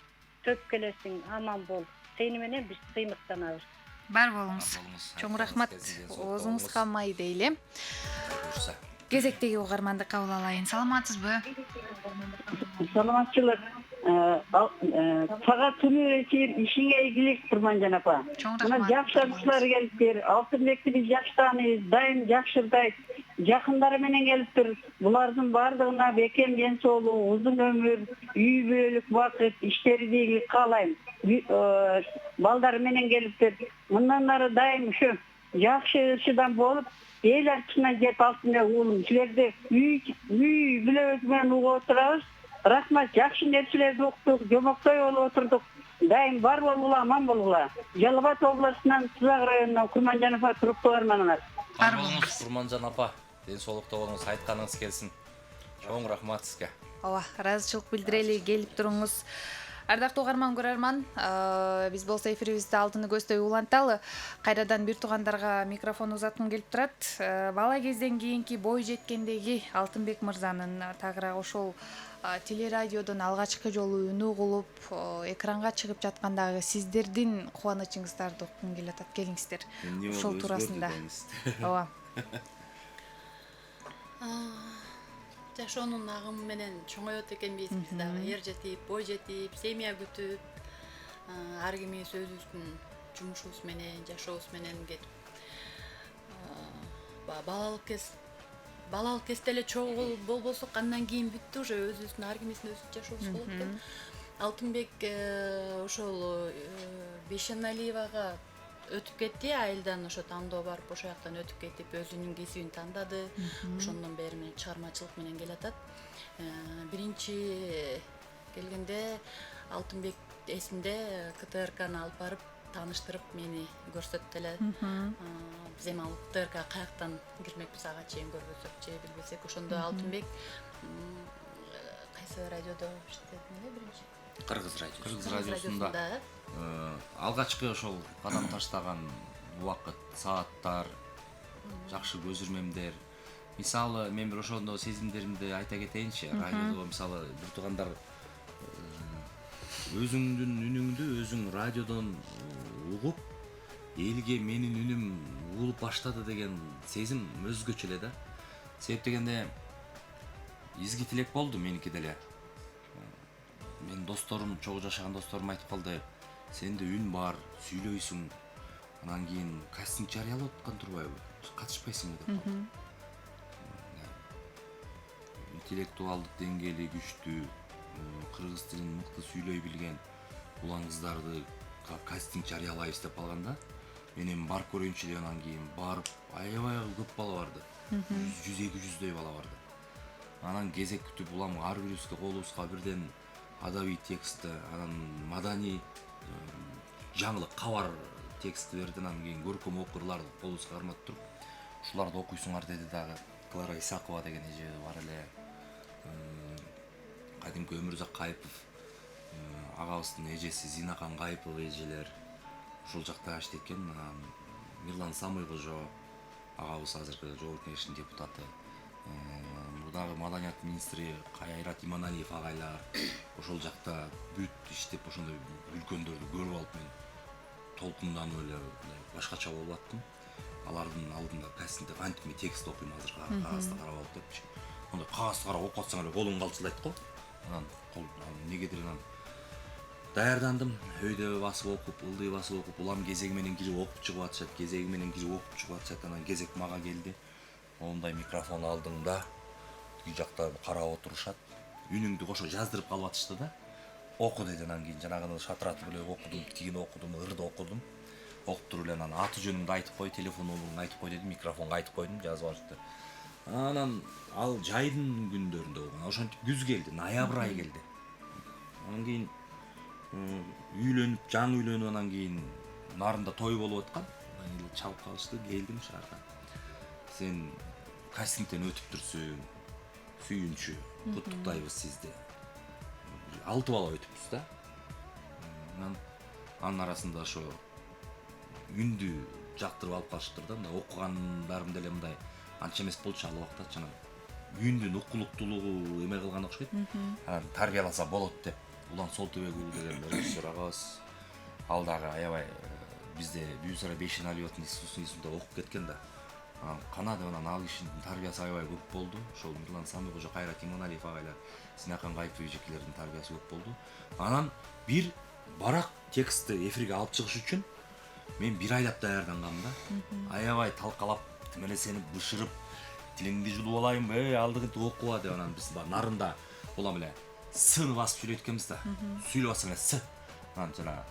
Speaker 12: төп келесиң, аман бол. Сени менен биз сыймыктанабыз.
Speaker 2: Бар болуңуз. Чоң рахмат. Оозуңузга май дейли. Кезектеги угарманды кабыл алайын. Саламатсызбы?
Speaker 11: Саламатчылык. Сага түнү ишиңе ийгилик, Курманжан апа. Мына жакшы арчылар келиптир. Алтынбекти биз жакшы тааныйбыз, дайым жакшы ырдайт. Жакындары менен келиптир. Булардын бардыгына бекем ден соолук, узун өмүр, үй бүлөлүк бакыт, иштери ийгилик каалайм. Балдары менен келиптир. Мындан ары дайым ушу жакшы ишчидан болуп, эл артына жеп Алтынбек уулум. Силерди үй бүлөбүз менен угуп отурабыз. Рахмат, жакшы нерселерди уктук, жомоктой болуп отурдук. Дайым бар болгула, аман болгула. Жалал Абад областынан, Сызак районунан Курманжан апа туруктуу барманыңар.
Speaker 3: Бар болуңуз, Курманжан апа. Ден соолукта болуңуз, айтканыңыз келсин. Чоң рахмат сизге.
Speaker 2: Ооба, ыраазычылык билдирели, келип туруңуз. Ардактуу угарман, көрөрман, биз болсо эфирибизде алтыны көздөй уланталы. Кайрадан бир туугандарга микрофон узаткым келип турат. Бала кезден кийинки бой жеткендеги Алтынбек мырзанын тагыраак ошол телерадиодон алгачкы жолу үнү угулуп, экранга чыгып жаткандагы сиздердин кубанычыңыздарды уккум келип атат. Келиңиздер. Ошол туурасында. Ооба.
Speaker 4: Жашоонун агымы менен чоңойот экенбиз, биз дагы эр жетип, бой жетип, семья күтүп, ар кимибиз өзүбүздүн жумушубуз менен, жашообуз менен кетип. Балалык кезде эле чогуу болбосок, андан кийин бүттү, уже өзүбүздүн ар кимибиздин өз жашообуз болот экен. Алтынбек ошол Бейшеналиевага өтүп кетти, айылдан ошо тандоо барып, ошол жактан өтүп кетип, өзүнүн кесибин тандады. Ошондон бери менен чыгармачылык менен келатат. Биринчи келгенде Алтынбек эсимде КТРКны алып барып, тааныштырып мени көрсөттү эле. Биз эми ал КТРК каяктан кирмекпиз, ага чейин көрбөсөк же билбесек, ошондо Алтынбек кайсы радиодо иштедин эле биринчи?
Speaker 3: Кыргыз радиосунда алгачкы ошол кадам таштаган убакыт, сааттар, жакшы көзүрмемдер. Мисалы, мен бир ошондо сезимдеримди айта кетейинчи. Радиодо мисалы бир туугандар өзүңдүн үнүңдү өзүң радиодон угуп, элге менин үнүм угулуп баштады деген сезим өзгөчө эле да. Себеп дегенде изги тилек болду меники деле. Мен досторум, чогуу жашаган досторум айтып калды, сенде үн бар, сүйлөйсүң, анан кийин кастинг жарыялап аткан турбайбы? Катышпайсыңбы деп калды. Интеллектуалдык деңгээли күчтүү, кыргыз тилин мыкты сүйлөй билген улан кыздарды кастинг жарыялайбыз деп калганда, мен эми барып көрөйүнчү деп анан кийин барып, аябай көп бала барды. 100-200дөй бала барды. Анан кезек күтүп улам ар бирибизге колубузга бирден адабий текстти, анан маданий жаңылык кабар текстти берди, анан кийин көркөм окурларды колубузга карматып туруп, ушуларды окуйсуңар деди дагы. Клара Исакова деген эже бар эле. Кадимки Өмүрзак Кайыпов агабыздын эжеси Зинакан Кайыпова эжелер ушул жакта иштеп кеткен. Мирлан Самыйкожо агабыз азыркы Жогорку Кеңештин депутаты. Мурдагы маданият министри Кайрат Иманалиев агайлар ошол жакта бүт иштеп ошондой үлкөндөрдү көрүп алып мен толкунданып эле башкача болуп аттым. Алардын алдында кастингде кантип мен текст окуйм азыр кагазды карап алып депчи. Онда кагазды карап окуп атсаң эле колуң калчылдайт го. Анан негедир анан даярдандым, өйдө басып окуп, ылдый басып окуп, улам кезеги менен кирип окуп чыгып атышат, кезеги менен кирип окуп чыгып атышат. Анан кезек мага келди. Ондай микрофон алдым да, үй жакта карап отурушат. Үнүңдү кошо жаздырып калып атышты да. Оку деди, анан кийин жанагыны шатыратып эле окудум, тигини окудум, ырды окудум. Окуп туруп эле анан аты жөнүңдү айтып кой, телефон номеруңду айтып кой деди, микрофонго айтып койдум, жазып алышты. Анан ал жайдын күндөрүндө болгон. Ошентип күз келди, ноябрь айы келди. Анан кийин үйлөнүп, жаңы үйлөнүп, анан кийин нарында той болуп аткан. Анан эле чалып калышты, келдим шаарга. Сен кастингден өтүптүрсүң, сүйүнчү, куттуктайбыз сизди. 6 бала өтүппүз да. Анын арасында ошо үндү жактырып алып калышыптыр да. Мындай окугандарым деле мындай анча эмес болчу ал убакта, жана үндүн укулуктуулугу эме кылган окшойт. Анан тарбияласа болот деп Улан Солтөбекұлы деген режиссер агабыз ал дагы аябай бизде Бүйүсара Бешин Алиевтин институтунда окуп кеткен да. Кана деп анан ал кишинин тарбиясы аябай көп болду. Ошол Мирлан Самыйкожо, Кайрат Иманалиев агайлар, Зинакан Кайыпов эжекелердин тарбиясы көп болду. Анан бир барак текстти эфирге алып чыгыш үчүн мен 1 айлап даярдангам да. Аябай талкалап, тим эле сени бышырып, тилиңди жулуп алайынбы, алдыгы окуба деп анан биз нарында улам эле сыны басып сүйлөйт экенбиз да. Сүйлөп атсаң эле сы. Анан жана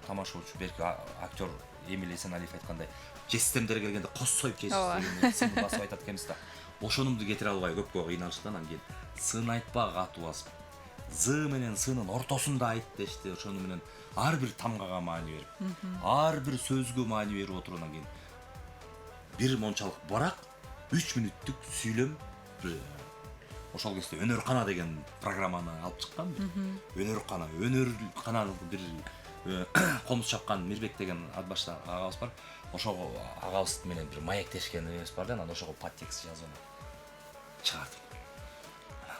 Speaker 3: тамашачы берки актер Эмиль Эсеналиев айткандай, жестемдер келгенде кос союп жейсиз сыны басып айтат экенбиз да. Ошонумду кетире албай көпкө кыйналыштан анан кийин сын айтпа катуу басып. Зы менен сынын ортосунда айт дешти. Ошону менен ар бир тамгага маани берип, ар бир сөзгө маани берип отуруп анан кийин бир мончалык барак 3 мүнөттүк сүйлөм. Ошол кезде Өнөр кана деген программаны алып чыккан. Өнөр кананы бир комуз чапкан Мирбек деген адбашта агабыз бар. Ошого агабыз менен бир маектешкен эмес бар да, анан ошого подтекст жазып чыгардым.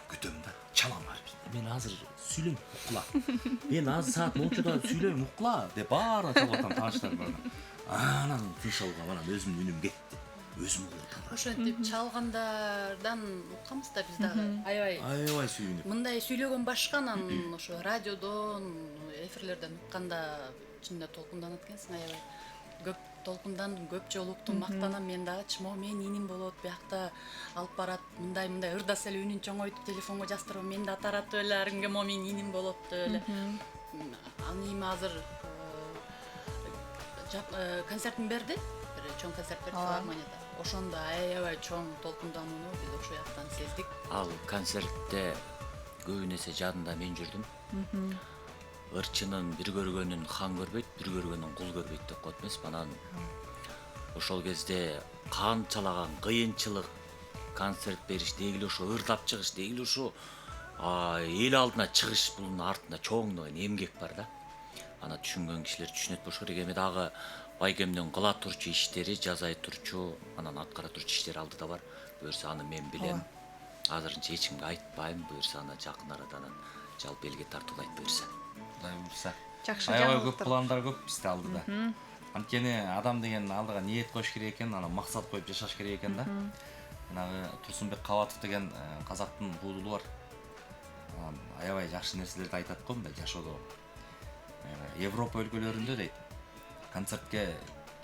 Speaker 3: Күтөм да, чалам ар. Мен азыр сүйлөйм, укула. Мен азыр саат мончода сүйлөйм, укула деп баары чалып атам тааныштар бар. Анан тыныч алгам, анан өзүмдүн үнүм кетти. Өзүм курдум.
Speaker 4: Ошентип чалгандардан укканбыз да биз дагы.
Speaker 3: Аябай сүйүнүп.
Speaker 4: Мындай сүйлөгөн башка, анан ошо радиодон, эфирлерден укканда чынында толкунданат экенсиң, аябай. Көп толкундандым, көп жолу уктум, мактанам мен дагы, чмо мен иним болот, биякта алып барат, мындай ырдаса эле үнүн чоңойтуп телефонго жаздырып, мен да таратып эле ар кимге мен иним болот деп эле. Аны эми азыр концертин берди, бир чоң концерт берди филармонияда. Ошондо аябай чоң толкунданууну биз ошол жактан сездик.
Speaker 5: Ал концертте көбүнесе жадында мен жүрдүм. Ырчынын бир көргөнүн хан көрбөйт, бир көргөнүн кул көрбөйт деп коет эмес. Анан ошол кезде канчалаган кыйынчылык, концерт бериш, дегиле ошо ырдап чыгыш, дегиле ошо эл алдына чыгыш, бунун артында чоң эмгек бар да. Аны түшүнгөн кишилер түшүнөт болуш керек. Эми дагы байгемдин кыла турчу иштери, жасай турчу, анан аткара турчу иштери алдыда бар. Буюрса аны мен билем. Азырынча эч кимге айтпайм. Буюрса аны жакын арада анан жалпы элге тартуулайт буюрса.
Speaker 3: Кудай буюрса.
Speaker 2: Жакшы
Speaker 3: Аябай көп пландар көп бизде алдыда. Анткени адам деген алдыга ниет коюш керек экен, анан максат коюп жашаш керек экен да. Мына Турсунбек Кабатов деген казактын куудулу бар. Аябай жакшы нерселерди айтат го мындай жашоодо. Европа өлкөлөрүндө дейт, концертке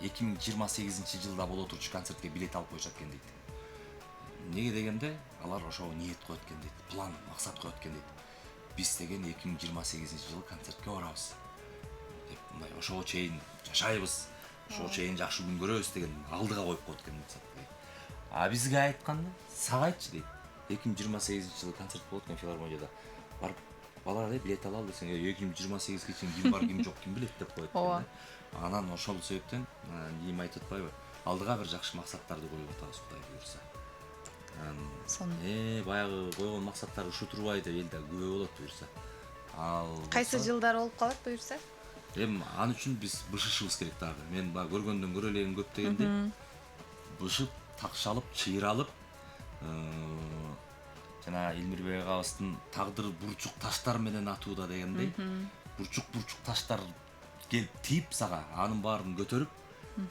Speaker 3: 2028-жылда боло турчу концертке билет алып коюшат экен дейт. Неге дегенде, алар ошого ниет коет экен дейт, план, максат коет экен дейт. Биз деген 2028-жылы концертке барабыз деп, мындай ошого чейин жашайбыз, ошого чейин жакшы күн көрөбүз деген алдыга коюп коет экен максат дейт. А бизге айтканда, сага айтчы дейт, 2028-жылы концерт болот экен филармонияда. Барып балага дейт, билет алалы десең, 2028-ге чейин ким бар, ким жок, ким билет деп коет экен. Анан ошол себептен эми айтып атпайбы? Алдыга бир жакшы максаттарды коюп атабыз, Кудай буйрса. Баягы койгон максаттар ушу турбай деп элде күбө болот буюрса.
Speaker 2: Кайсы жылдар болуп калат буюрса?
Speaker 3: Эми ал үчүн биз бышышыбыз керек дагы. Мен баягы көргөндөн көрө элегим көп дегенде, бышып, такшалып, чыйралып, жана Илмирбек агабыздын тагдыр бурчук таштар менен атууда дегендей, бурчук таштар келип тийип сага, анын баарын көтөрүп,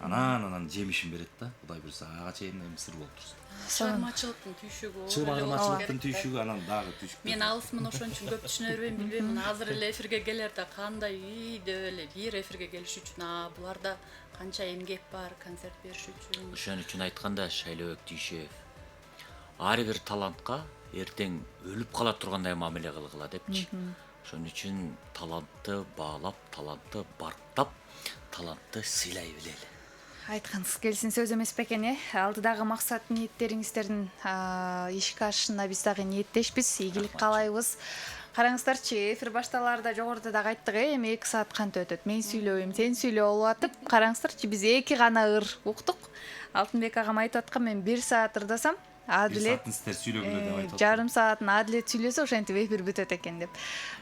Speaker 3: анан жемишин берет да. Кудай буйрса, ага чейин эми сыр болуп турсун.
Speaker 4: Чыгармачылыктын түйшүгү.
Speaker 3: Чыгармачылыктын түйшүгү, анан дагы түйшүк.
Speaker 4: Мен алысмын, ошон үчүн көп түшүнө бербейм, билбейм. Азыр эле эфирге келерде кандай деп эле бир эфирге келиш үчүн, буларда канча эмгек бар концерт бериш үчүн.
Speaker 5: Ошон үчүн айтканда Шайлообек Дүйшөев ар бир талантка эртең өлүп кала тургандай мамиле кылгыла депчи. Ошон үчүн талантты баалап, талантты барктап, талантты сыйлай билели.
Speaker 2: Айтканыңыз келсин сөз эмес бекен, алдыдагы максат ниеттериңиздердин ишке ашышына биз дагы ниеттешпиз, ийгилик каалайбыз. Караңыздарчы, эфир башталаарда жогоруда дагы айттык, эми 2 саат кантип өтөт. Мен сүйлөбөйм, сен сүйлө болуп атып, караңыздарчы, биз 2 гана ыр уктук. Алтынбек агам айтып аткан, мен 1 саат ырдасам, Адилет жарым саатын Адилет сүйлөсө ошентип эфир бүтөт экен деп.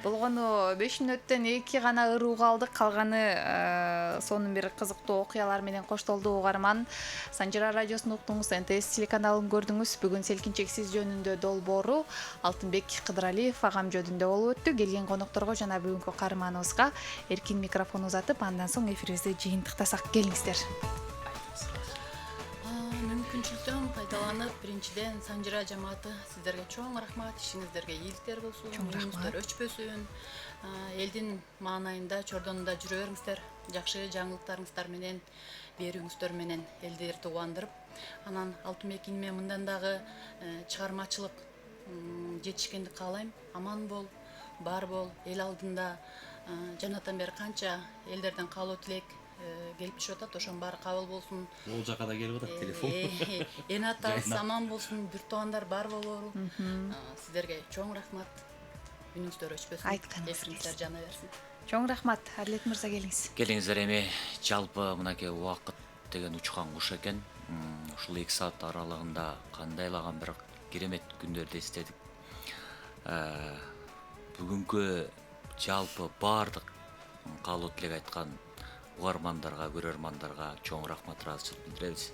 Speaker 2: Болгону 5 мүнөттөн 2 гана ыр угалдык, калганы сонун бир кызыктуу окуялар менен коштолду. Угарман, Санжара радиосун уктуңуз, НТС телеканалын көрдүңүз. Бүгүн селкинчексиз жөнүндө долбоору Алтынбек Кыдыралиев агам жөнүндө болуп өттү. Келген конокторго жана бүгүнкү каарманыбызга эркин микрофон узатып, андан соң эфирибизди жыйынтыктасак. Келиңиздер.
Speaker 4: Мүмкүнчүлүктөн пайдаланып, биринчиден Санжара жамааты сиздерге чоң рахмат, ишиңиздерге ийгиликтер болсун, үйүңүздөр өчпөсүн, элдин маанайында, чордонунда жүрө бериңиздер, жакшы жаңылыктарыңыздар менен, берүүңүздөр менен элдерди убандырып, анан Алтынбек иниме мындан дагы чыгармачылык жетишкенди каалайм. Аман бол, бар бол, эл алдында жанатан бери канча элдерден каалоо тилек келип түшүп атат, ошонун баары кабыл болсун.
Speaker 3: Ол жака да келип атат телефон.
Speaker 4: Эн атабыз аман болсун, бир туугандар бар болору. Сиздерге чоң рахмат. Күнүңүздөр өчпөсүн. Эфириңиздер жана берсин.
Speaker 2: Чоң рахмат. Адилет мырза, келиңиз.
Speaker 5: Келиңиздер, эми жалпы мынакей убакыт деген учкан куш экен. Ушул 2 саат аралыгында кандайлаган бир керемет күндөрдү эстедик. Бүгүнкү жалпы баардык каалоо тилек айткан угармандарга, көрөрмандарга чоң рахмат, ыраазычылык билдиребиз.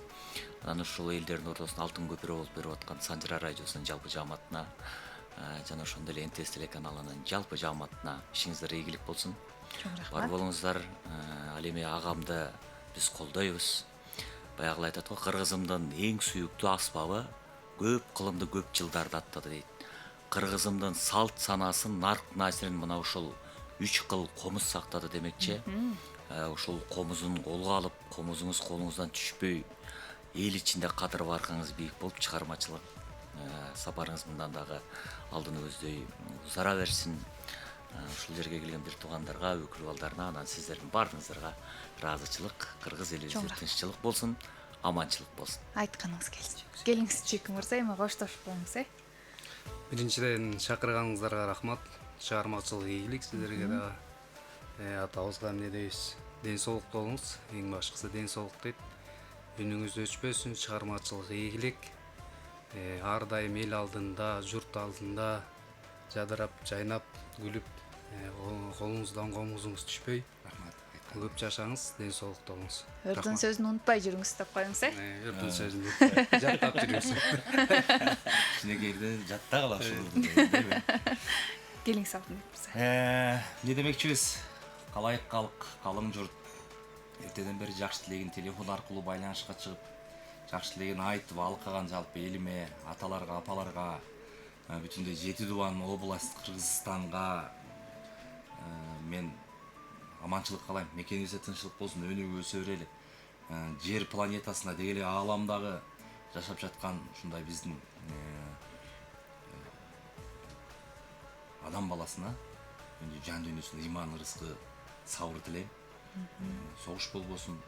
Speaker 5: Анан ушул элдердин ортосуна алтын көпүрө болуп берип аткан Санжара радиосунун жалпы жааматына жана ошондой эле НТС телеканалынын жалпы жааматына ишиңиздер ийгилик болсун. Бар болуңуздар. Ал эми агамды биз колдойбуз. Баягы айтат го, кыргызымдын эң сүйүктүү аспабы көп кылымды көп жылдарды аттады дейт. Кыргызымдын салт санасын, нарк насирин мына ушул 3 кыл комуз сактады демекчи. Ушул комузун колго алып, комузуңуз колуңуздан түшпөй, эл ичинде кадыр баркыңыз бийик болуп, чыгармачылык сапарыңыз мындан дагы алдыны көздөй узара берсин. Ушул жерге келген бир туугандарга, өкүл балдарына, анан сиздердин баарыңыздарга ыраазычылык, кыргыз элибизде тынччылык болсун, аманчылык болсун.
Speaker 2: Айтканыңыз келсин. Келиңиз Чеким мырза, эми коштошуп коюңуз.
Speaker 6: Биринчиден чакырганыңыздарга рахмат. Чыгармачылык ийгилик сиздерге дагы. Атабызга эмне дейбиз? Ден соолукта болуңуз. Эң башкысы ден соолук дейт. Үнүңүз өчпөсүн, чыгармачылык ийгилик. Ар дайым эл алдында, журт алдында жадырап, жайнап, күлүп, колуңуздан комузуңуз түшпөй. көп жашаңыз, ден соолукта болуңуз.
Speaker 2: Өрдүн сөзүн унутпай жүрүңүз деп коюңуз,
Speaker 6: Өрдүн сөзүн жаттап жүрүңүз.
Speaker 3: Кичинекейде жатта калат ушул.
Speaker 2: Келиңиз Алтынбек мырза.
Speaker 3: Не демекчибиз? Калайык калк, калың журт. Эртеден бери жакшы тилегин телефон аркылуу байланышка чыгып, жакшы тилегин айтып алкаган жалпы элиме, аталарга, апаларга, бүтүндөй 7 дубан область Кыргызстанга мен аманчылык каалайм. Мекенибизде тынччылык болсун, өнүгүп өсө берели. Жер планетасына деги эле ааламдагы жашап жаткан ушундай биздин адам баласына жан дүйнөсүнө иман, ырыскы, сабыр тилейм. Согуш болбосун,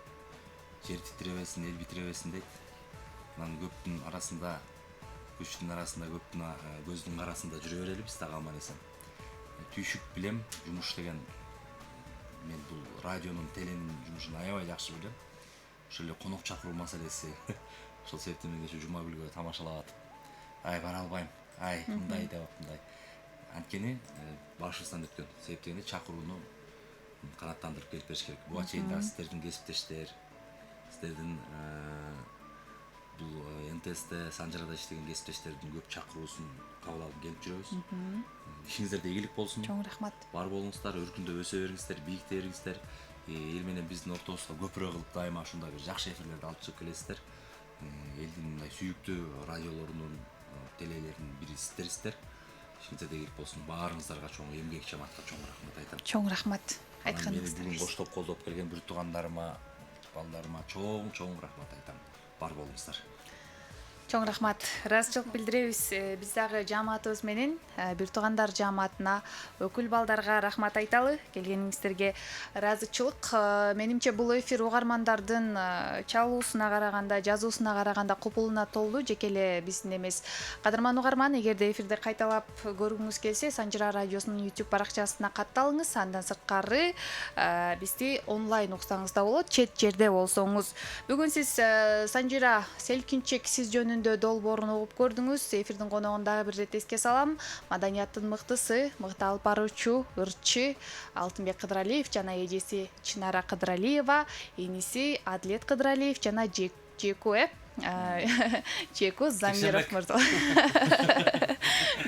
Speaker 3: жер титиребесин, эл битиребесин дейт. Анан көптүн арасында, күчтүн арасында, көптүн көздүн арасында жүрө берели биз дагы аман эсен. Түйшүк билем, жумуш деген мен бул радионун, теленин жумушун аябай жакшы билем. Ошол эле конок чакыруу маселеси. Ошол себептен мен кечээ Жумагүлгө тамашалап атып, ай бара албайм, ай мындай деп мындай. Анткени башыбыздан өткөн себептен чакырууну канаттандырып келип бериш керек. Буга чейин да сиздердин кесиптештер, сиздердин бул НТСте, Санжарада иштеген кесиптештердин көп чакыруусун кабыл алып келип жүрөбүз. Ишиңиздерде ийгилик болсун.
Speaker 2: Чоң рахмат.
Speaker 3: Бар болуңуздар, өркүндөп өсө бериңиздер, бийикте бериңиздер. Эл менен биздин ортобузга көпүрөөк кылып дайыма ушундай бир жакшы эфирлерди алып чыгып келесиздер. Элдин мындай сүйүктүү радиолорунун, телелеринин бири сиздерсиздер. Ишиңиздерде ийгилик болсун. Баарыңыздарга чоң эмгек жамаатка чоң рахмат айтам.
Speaker 2: Чоң рахмат. Айтканыңыздар.
Speaker 3: Бүгүн коштоп колдоп келген бүт туугандарыма, балдарыма чоң рахмат айтам. Бар болуңуздар.
Speaker 2: Чоң рахмат. Ыраазычылык билдиребиз. Биз дагы жамаатыбыз менен бир туугандар жамаатына өкүл балдарга рахмат айталы. Келгениңиздерге ыраазычылык. Менимче бул эфир угармандардын чалуусуна караганда, жазуусуна караганда купулуна толду. Жеке эле биздин эмес. Кадырман угарман, эгерде эфирди кайталап көргүңүз келсе, Санжыра радиосунун YouTube баракчасына катталыңыз. Андан сырткары бизди онлайн уксаңыз да болот, чет жерде болсоңуз. Бүгүн сиз Санжыра селкинчек сиз жөнүндө долбоорун угуп көрдүңүз. Эфирдин коногун дагы бир ирет эске салам. Маданияттын мыктысы, мыкты алып баруучу, ырчы Алтынбек Кыдыралиев жана эжеси Чынара Кыдыралиева, иниси Адлет Кыдыралиев жана Жеку Замиров мырза.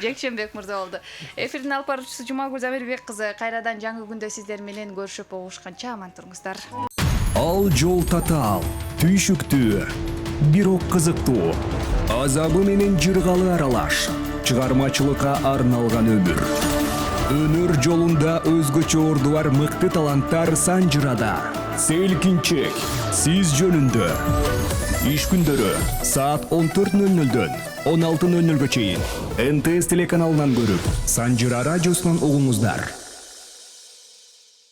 Speaker 2: Жекшенбек мырза болду. Эфирдин алып баруучусу Жумагүл Замирбек кызы. Кайрадан жаңы күндө сиздер менен көрүшүп угушканча аман туруңуздар.
Speaker 1: Ал жол татаал, түйшүктүү, бирок кызыктуу, азабы менен жыргалы аралаш, чыгармачылыкка арналган өмүр. Өнөр жолунда өзгөчө ордулар, мыкты таланттар Санжырада. Селкинчек сиз жөнүндө. Иш күндөрү саат 14:00-дөн 16:00-га чейин НТС телеканалынан көрүп, Санжыра радиосунан угуңуздар.